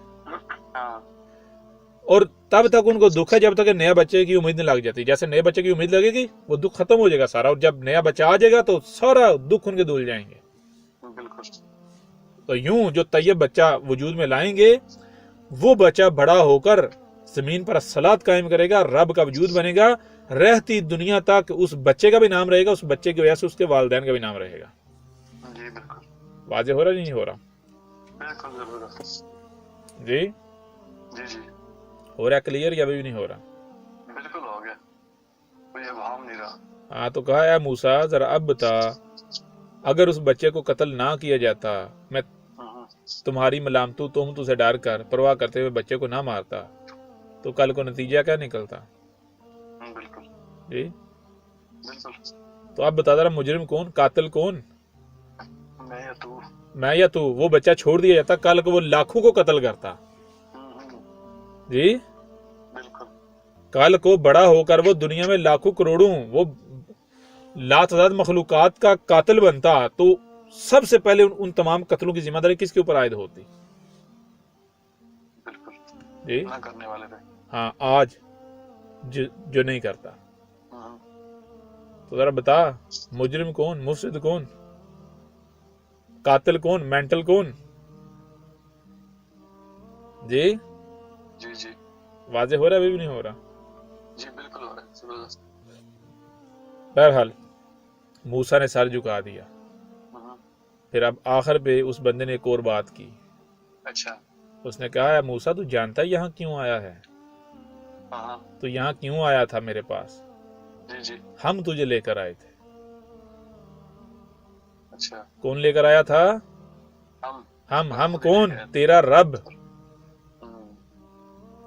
اور تب تک ان کو دکھ ہے جب تک نیا بچے کی امید نہیں لگ جاتی۔ جیسے نئے بچے کی امید لگے گی وہ دکھ ختم ہو جائے گا سارا، اور جب نیا بچہ آ جائے گا تو سارا دکھ ان کے دھل جائیں گے۔ تو یوں جو طیب بچہ وجود میں لائیں گے وہ بچہ بڑا ہو کر زمین پر الصلاۃ قائم کرے گا، رب کا وجود بنے گا، رہتی دنیا تک اس بچے کا بھی نام رہے گا، اس بچے کی وجہ سے اس کے والدین کا بھی نام رہے گا۔ جی بالکل۔ واضح ہو رہا نہیں ہو رہا؟ بالکل زبردست۔ جی جی جی ہو رہا کلیئر یا ابھی بھی نہیں ہو رہا؟ بالکل ہو گیا، کوئی ابہام نہیں رہا۔ ہاں، تو کہا اے موسیٰ ذرا اب بتا، اگر اس بچے کو قتل نہ کیا جاتا، میں تمہاری ملامتوں تہمتوں سے ڈر کر پرواہ کرتے ہوئے بچے کو نہ مارتا، تو کل کو نتیجہ کیا نکلتا؟ بالکل جی بالکل۔ تو اب بتا ذرا مجرم کون، قاتل کون؟ میں یا تو؟ میں یا تو؟ وہ بچہ چھوڑ دیا جاتا، کل کو وہ لاکھوں کو قتل کرتا۔ جی بالکل کل کو بڑا ہو کر وہ دنیا میں لاکھوں کروڑوں وہ لاتعداد مخلوقات کا قاتل بنتا، تو سب سے پہلے ان تمام قتلوں کی ذمہ داری کس کے اوپر عائد ہوتی؟ بالکل جی نہ کرنے والے پہ۔ ہاں، آج جو نہیں کرتا۔ تو ذرا بتا مجرم کون، مفسد کون، قاتل کون، مینٹل کون؟ جی جی جی واضح ہو رہا ہے ابھی بھی نہیں ہو رہا؟ جی بالکل ہو رہا ہے، زبردست۔ بہرحال موسیٰ نے سر جھکا دیا۔ پھر اب آخر پہ اس بندے نے ایک اور بات کی۔ اچھا۔ اس نے کہا اے موسیٰ تو جانتا ہے یہاں کیوں آیا ہے؟ تو یہاں کیوں آیا تھا میرے پاس؟ جی جی ہم تجھے لے کر آئے تھے۔ اچھا۔ کون لے کر آیا تھا؟ ہم کون؟ تیرا رب۔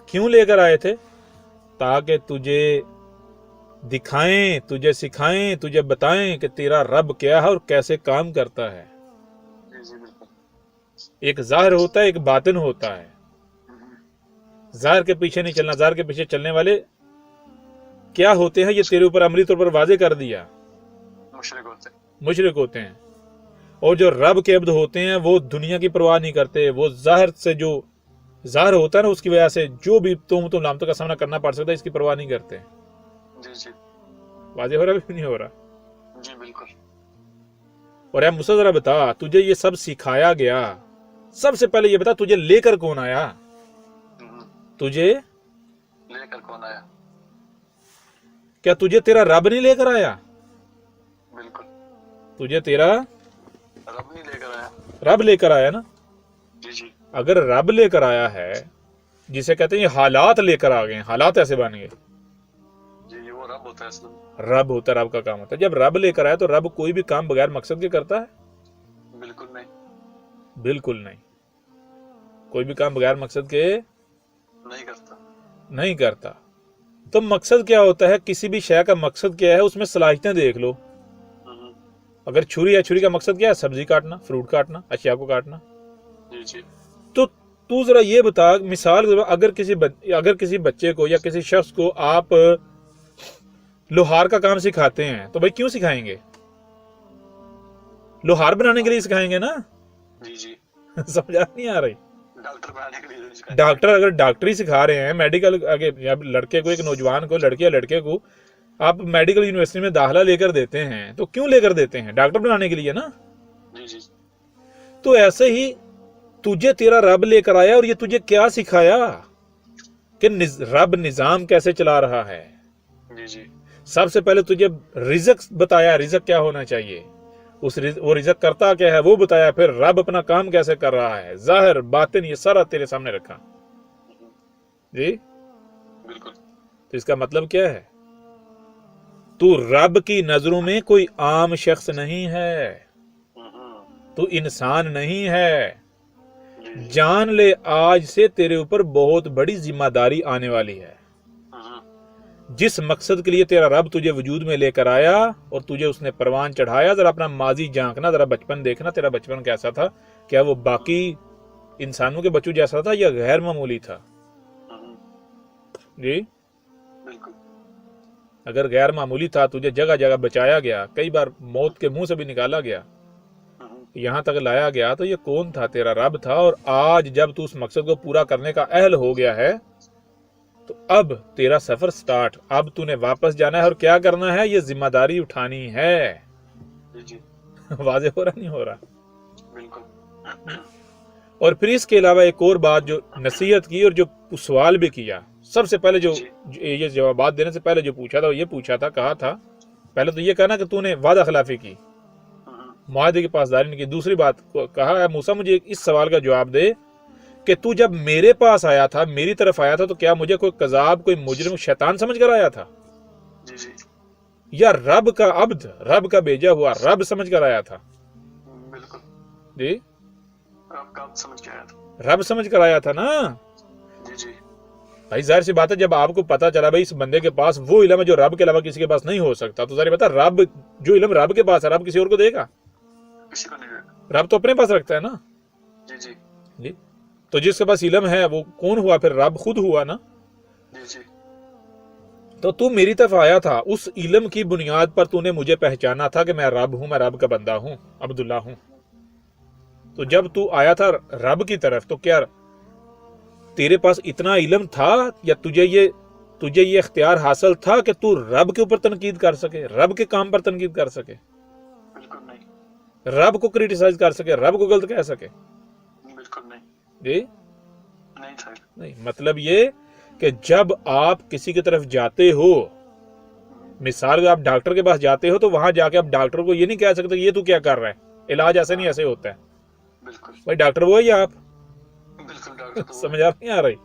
کیوں لے کر آئے تھے؟ تاکہ تجھے دکھائیں، تجھے سکھائیں، تجھے بتائیں کہ تیرا رب کیا ہے اور کیسے کام کرتا ہے۔ جی جی بالکل۔ ایک ظاہر ہوتا ہے، ایک باطن ہوتا ہے۔ ظاہر کے پیچھے نہیں چلنا، ظاہر کے پیچھے چلنے والے کیا ہوتے ہیں یہ تیرے اوپر عملی طور پر واضح کر دیا، مشرک ہوتے ہیں۔ اور جو رب کے عبد ہوتے ہیں وہ دنیا کی پرواہ نہیں کرتے، وہ ظاہر سے جو ظاہر ہوتا ہے نا اس کی وجہ سے جو بھی تم لامتوں کا سامنا کرنا پڑ سکتا ہے اس کی پرواہ نہیں کرتے۔ جی جی واضح ہو رہا ہے نہیں ہو رہا؟ جی بالکل۔ اور اے موسیٰ ذرا بتا تجھے یہ سب سکھایا گیا، سب سے پہلے یہ بتا تجھے لے کر کون آیا؟ تجھے لے کر کون آیا؟ کیا تجھے تیرا رب نہیں لے کر آیا؟ بالکل تجھے تیرا رب نہیں لے کر آیا۔ رب لے کر آیا نا۔ جی جی اگر رب لے کر آیا ہے، جسے کہتے ہیں یہ حالات لے کر آ گئے، حالات ایسے بن گئے، جی یہ وہ رب ہوتا ہے اصل میں۔ رب ہوتا ہے، رب کا کام ہوتا ہے۔ جب رب لے کر آیا تو رب کوئی بھی کام بغیر مقصد کے کرتا ہے؟ بالکل نہیں، بالکل نہیں، کوئی بھی کام بغیر مقصد کے نہیں کرتا۔ نہیں کرتا. تو مقصد کیا ہوتا ہے؟ کسی بھی شے کا مقصد کیا ہے؟ اس میں صلاحیتیں دیکھ لو. اگر چھری ہے، چھری کا مقصد کیا ہے؟ سبزی کاٹنا، فروٹ کاٹنا، اشیاء کو کاٹنا. تو تو ذرا یہ بتا، مثال اگر کسی بچے کو یا کسی شخص کو آپ لوہار کا کام سکھاتے ہیں تو بھائی کیوں سکھائیں گے؟ لوہار بنانے کے لیے سکھائیں گے نا. سمجھا نہیں آ رہی؟ ڈاکٹر اگر ڈاکٹری سکھا رہے ہیں، میڈیکل، جب لڑکے کو، ایک نوجوان کو، لڑکی یا لڑکے کو آپ میڈیکل یونیورسٹی میں داخلہ لے کر دیتے ہیں تو کیوں لے کر دیتے ہیں؟ ڈاکٹر بنانے کے لیے نا. تو ایسے ہی تجھے تیرا رب لے کر آیا اور یہ تجھے کیا سکھایا کہ رب نظام کیسے چلا رہا ہے. سب سے پہلے تجھے رزق بتایا، رزق کیا ہونا چاہیے، وہ رزق کرتا کیا ہے وہ بتایا، پھر رب اپنا کام کیسے کر رہا ہے، ظاہر باطن یہ سارا تیرے سامنے رکھا. جی بالکل. تو اس کا مطلب کیا ہے؟ تو رب کی نظروں میں کوئی عام شخص نہیں ہے، تو انسان نہیں ہے. جان لے آج سے تیرے اوپر بہت بڑی ذمہ داری آنے والی ہے. جس مقصد کے لیے تیرا رب تجھے وجود میں لے کر آیا اور تجھے اس نے پروان چڑھایا، ذرا اپنا ماضی جھانکنا، ذرا بچپن دیکھنا. تیرا بچپن کیسا تھا؟ کیا وہ باقی انسانوں کے بچوں جیسا تھا یا غیر معمولی تھا؟ جی بالکل. اگر غیر معمولی تھا، تجھے جگہ جگہ بچایا گیا، کئی بار موت کے منہ سے بھی نکالا گیا، یہاں تک لایا گیا، تو یہ کون تھا؟ تیرا رب تھا. اور آج جب تو اس مقصد کو پورا کرنے کا اہل ہو گیا ہے تو اب تیرا سفر سٹارٹ. اب تو نے واپس جانا ہے اور کیا کرنا ہے؟ یہ ذمہ داری اٹھانی ہے. واضح ہو رہا نہیں ہو رہا؟ بالکل. اور پھر اس کے علاوہ ایک اور بات جو نصیحت کی اور جو سوال بھی کیا، سب سے پہلے جو یہ جوابات دینے سے پہلے جو پوچھا تھا وہ یہ پوچھا تھا، کہا تھا پہلے تو یہ کہنا کہ تو نے وعدہ خلافی کی، معاہدے کی پاسداری نہیں کی. دوسری بات کہا ہے موسیٰ مجھے اس سوال کا جواب دے کہ تو جب میرے پاس آیا تھا، میری طرف آیا تھا، تو کیا مجھے کوئی قذاب، کوئی مجرم، شیطان سمجھ کر آیا تھا، یا رب کا عبد، رب کا بھیجا ہوا رب سمجھ کر آیا تھا؟ بالکل. جی رب سمجھ کر آیا تھا نا. بھائی ظاہر سی بات ہے، جب آپ کو پتا چلا بھائی اس بندے کے پاس وہ علم ہے جو رب کے علاوہ کسی کے پاس نہیں ہو سکتا، تو ظاہر بتا رب جو علم رب کے پاس ہے، رب کسی اور کو دے گا؟ کسی کو نہیں دے گا. رب تو اپنے پاس رکھتا ہے نا. جی تو جس کے پاس علم ہے وہ کون ہوا؟ پھر رب خود ہوا نا. تو میری طرف آیا تھا، اس علم کی بنیاد پر تو نے مجھے پہچانا تھا کہ میں رب ہوں، میں رب کا بندہ ہوں، عبداللہ ہوں. تو جب تو آیا تھا رب کی طرف تو کیا تیرے پاس اتنا علم تھا یا تجھے یہ اختیار حاصل تھا کہ تو رب کے اوپر تنقید کر سکے، رب کے کام پر تنقید کر سکے، بالکل نہیں. رب کو کریٹیسائز کر سکے، رب کو غلط کہہ سکے؟ بالکل نہیں. جی نہیں تھا. نہیں. مطلب یہ کہ جب آپ کسی کی طرف جاتے ہو، مثال آپ ڈاکٹر کے پاس جاتے ہو تو وہاں جا کے آپ ڈاکٹر کو یہ نہیں کہہ سکتے یہ تو کیا کر رہا ہے، علاج ایسے نہیں ایسے ہوتا ہے. بالکل. بھائی ڈاکٹر وہ ہے یا آپ؟ بالکل ڈاکٹر سمجھ نہیں آ رہی؟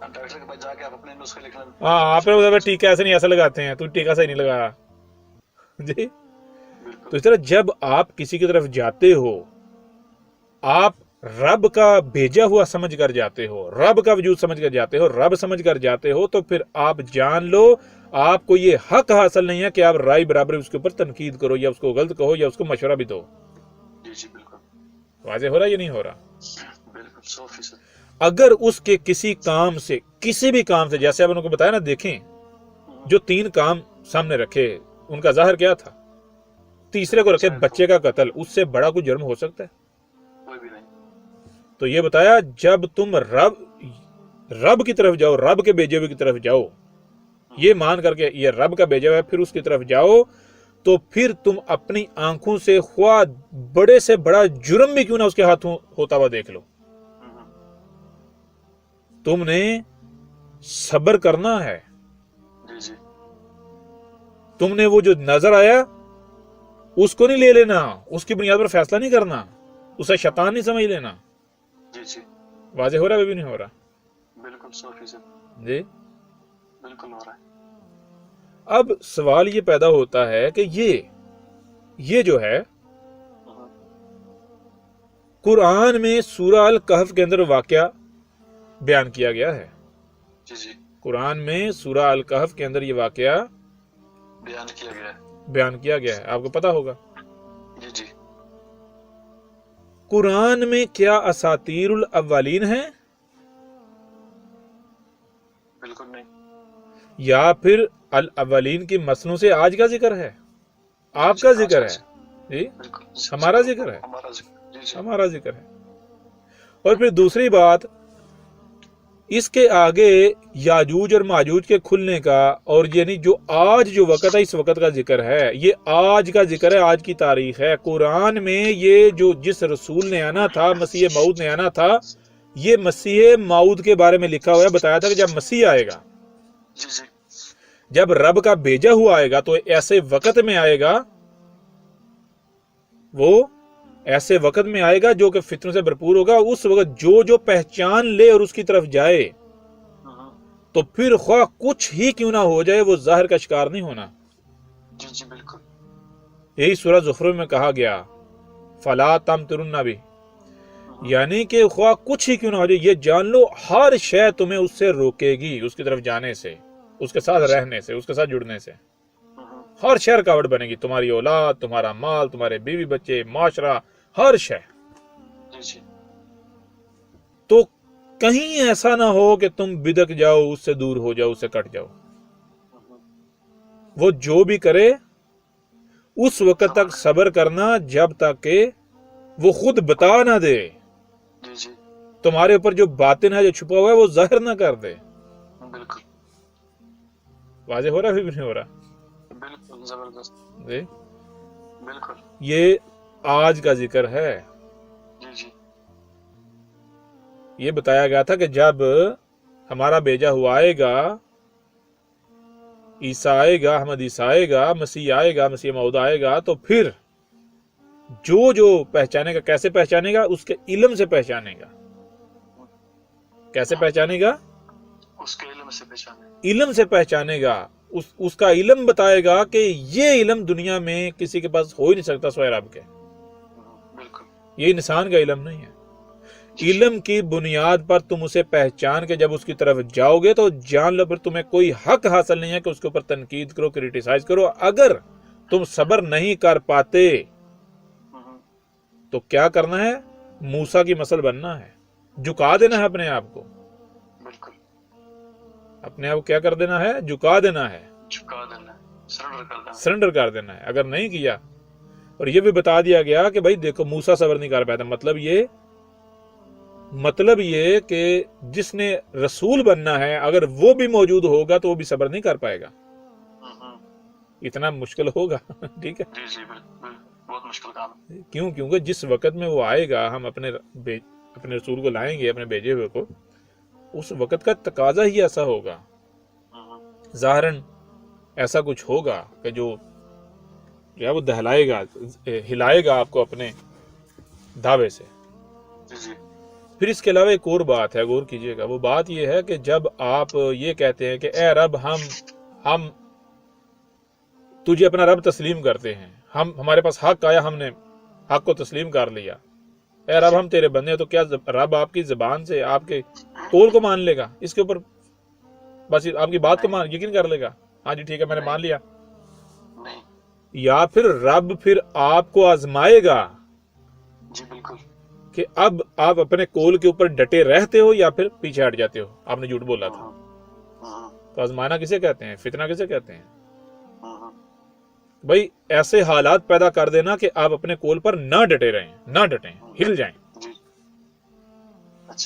ڈاکٹر کے پاس جا کے آپ اپنے نسخے لکھنا. ہاں آپ نے ٹیکا ایسے نہیں ایسا لگاتے ہیں، تو ٹیکا صحیح نہیں لگایا. جی تو اس طرح جب آپ کسی کی طرف جاتے ہو، آپ رب کا بھیجا ہوا سمجھ کر جاتے ہو، رب کا وجود سمجھ کر جاتے ہو، رب سمجھ کر جاتے ہو، تو پھر آپ جان لو آپ کو یہ حق حاصل نہیں ہے کہ آپ رائے برابر اس کے اوپر تنقید کرو یا اس کو غلط کہو یا اس کو مشورہ بھی دو. جی بالکل. واضح ہو رہا ہے یا نہیں ہو رہا؟ بالکل 100%. اگر اس کے کسی کام سے، کسی بھی کام سے، جیسے آپ ان کو بتایا نا، دیکھیں جو 3 کام سامنے رکھے ان کا ظاہر کیا تھا، تیسرے کو رکھے بچے کا قتل، اس سے بڑا کوئی جرم ہو سکتا ہے؟ کوئی بھی نہیں. تو یہ بتایا جب تم رب کی طرف جاؤ، رب کے بھیجے ہوئے کی طرف جاؤ، یہ مان کر کے یہ رب کا بھیجا ہوا ہے، پھر اس کی طرف جاؤ، تو پھر تم اپنی آنکھوں سے خواہ بڑے سے بڑا جرم بھی کیوں نہ اس کے ہاتھوں ہوتا ہوا دیکھ لو، تم نے صبر کرنا ہے. جی. تم نے وہ جو نظر آیا اس کو نہیں لے لینا، اس کی بنیاد پر فیصلہ نہیں کرنا، اسے شیطان نہیں سمجھ لینا. جی. واضح ہو رہا ہے بھی نہیں ہو رہا؟ بالکل 100%. جی بالکل ہو رہا ہے. اب سوال یہ پیدا ہوتا ہے کہ یہ جو ہے قرآن میں سورہ الکہف کے اندر واقعہ بیان کیا گیا ہے. جی. قرآن میں سورہ الکہف کے اندر یہ واقعہ بیان کیا گیا ہے. بیان کیا گیا ہے، آپ کو پتا ہوگا. جی جی. قرآن میں کیا اساطیر الاولین ہیں بالکل نہیں. یا پھر الاولین کی مسلوں سے آج کا ذکر ہے، آپ کا ذکر ہے؟ جی بالکل ہمارا ذکر ہے، ہمارا ذکر. جی جی. ہمارا ذکر ہے. اور پھر دوسری بات، اس کے آگے یاجوج اور ماجوج کے کھلنے کا، اور یعنی جو آج جو وقت ہے اس وقت کا ذکر ہے، یہ آج کا ذکر ہے، آج کی تاریخ ہے. قرآن میں یہ جو جس رسول نے آنا تھا، مسیح موعود نے آنا تھا، یہ مسیح موعود کے بارے میں لکھا ہوا ہے، بتایا تھا کہ جب مسیح آئے گا، جی جی. جب رب کا بھیجا ہوا آئے گا تو ایسے وقت میں آئے گا، وہ ایسے وقت میں آئے گا جو کہ فتنوں سے بھرپور ہوگا. اس وقت جو پہچان لے اور اس کی طرف جائے تو پھر خواہ کچھ ہی کیوں نہ ہو جائے وہ ظاہر کا شکار نہیں ہونا. جی جی بالکل. یہی سورہ زخرف میں کہا گیا فلا تمترن بھی، یعنی کہ خواہ کچھ ہی کیوں نہ ہو جائے یہ جان لو ہر شے تمہیں اس سے روکے گی، اس کی طرف جانے سے، اس کے ساتھ رہنے سے، اس کے ساتھ جڑنے سے. ہر شے رکاوٹ بنے گی، تمہاری اولاد، تمہارا مال، تمہارے بیوی بچے، معاشرہ، ہر شے. جی جی. تو کہیں ایسا نہ ہو کہ تم بدک جاؤ، اس سے دور ہو جاؤ، اس سے کٹ جاؤ. وہ جو بھی کرے اس وقت تک صبر کرنا جب تک کہ وہ خود بتا نہ دے. جی جی تمہارے اوپر جو باطن ہے، جو چھپا ہوا ہے، وہ ظاہر نہ کر دے. بالکل. واضح ہو رہا ہے، بھی نہیں ہو رہا؟ بالکل زبردست. جی بالکل. یہ آج کا ذکر ہے. جی جی. یہ بتایا گیا تھا کہ جب ہمارا بھیجا ہوا آئے گا، عیسیٰ آئے گا، احمد عیسیٰ آئے گا، مسیح آئے گا، مسیح موعود آئے گا، تو پھر جو پہچانے گا، کیسے پہچانے گا؟ اس کے علم سے پہچانے گا. کیسے پہچانے گا؟ اس کے علم سے پہچانے. علم سے پہچانے گا. اس کا علم بتائے گا کہ یہ علم دنیا میں کسی کے پاس ہو ہی نہیں سکتا سوائے رب کے. بالکل. یہ انسان کا علم نہیں ہے. علم کی بنیاد پر تم اسے پہچان کے جب اس کی طرف جاؤ گے تو جان لو پھر تمہیں کوئی حق حاصل نہیں ہے کہ اس کے اوپر تنقید کرو، کریٹیسائز کرو. اگر تم صبر نہیں کر پاتے تو کیا کرنا ہے؟ موسیٰ کی مثل بننا ہے، جھکا دینا ہے اپنے آپ کو. بالکل. اپنے آپ کو کیا کر دینا ہے؟ جھکا دینا ہے، جھکا دینا ہے، سرنڈر کر دینا. سرنڈر کر دینا ہے. اگر نہیں کیا، اور یہ بھی بتا دیا گیا کہ بھائی دیکھو موسیٰ صبر نہیں کر پاتا، مطلب یہ کہ جس نے رسول بننا ہے اگر وہ بھی موجود ہوگا تو وہ بھی صبر نہیں کر پائے گا. اتنا مشکل ہوگا. ٹھیک ہے. جی جی بالکل. بہت مشکل کام ہے. کیونکہ جس وقت میں وہ آئے گا، ہم اپنے رسول کو لائیں گے، اپنے بھیجے ہوئے کو، اس وقت کا تقاضا ہی ایسا ہوگا. ظاہراً ایسا کچھ ہوگا کہ جو ہے وہ دہلائے گا، ہلائے گا آپ کو اپنے دعوے سے. جی جی. پھر اس کے علاوہ ایک اور بات ہے، غور کیجئے گا. وہ بات یہ ہے کہ جب آپ یہ کہتے ہیں کہ اے رب ہم تجھے اپنا رب تسلیم کرتے ہیں، ہمارے پاس حق آیا، ہم نے حق کو تسلیم کر لیا، اے رب ہم تیرے بندے ہیں، تو کیا رب آپ کی زبان سے آپ کے قول کو مان لے گا؟ اس کے اوپر بس آپ کی بات کو یقین کر لے گا، ہاں جی ٹھیک ہے میں نے مان لیا؟ یا پھر رب پھر آپ کو آزمائے گا جی بالکل کہ اب آپ اپنے قول کے اوپر ڈٹے رہتے ہو یا پھر پیچھے ہٹ جاتے ہو. آپ نے جھوٹ بولا تھا. تو آزمانا کسے کہتے ہیں؟ فتنہ کسے کہتے ہیں؟ بھائی ایسے حالات پیدا کر دینا کہ آپ اپنے قول پر نہ ڈٹے رہیں، نہ ڈٹیں، ہل جائیں.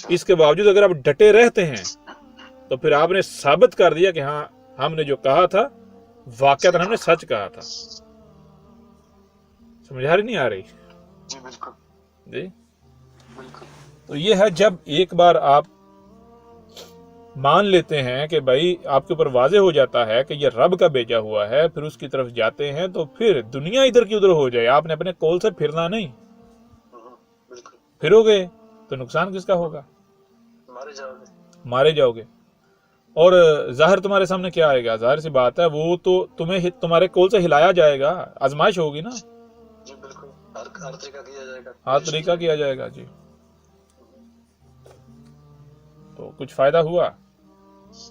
اس کے باوجود اگر آپ ڈٹے رہتے ہیں تو پھر آپ نے ثابت کر دیا کہ ہاں ہم نے جو کہا تھا واقعتاً ہم نے سچ کہا تھا. سمجھ آ رہی نہیں آ رہی؟ جی بالکل. جی بالکل. تو یہ ہے جب ایک بار آپ مان لیتے ہیں کہ بھائی آپ کے اوپر واضح ہو جاتا ہے کہ یہ رب کا بھیجا ہوا ہے، پھر اس کی طرف جاتے ہیں تو پھر دنیا ادھر کی ادھر ہو جائے، آپ نے اپنے قول سے پھرنا نہیں. پھرو گے تو نقصان کس کا ہوگا؟ مارے جاؤ گے. اور ظاہر تمہارے سامنے کیا آئے گا؟ ظاہر سی بات ہے وہ تو تمہیں تمہارے قول سے ہلایا جائے گا، آزمائش ہوگی نا. جی بالکل. ہر طریقہ کیا جائے گا، ہر طریقہ کیا جائے گا. جی تو کچھ فائدہ ہوا؟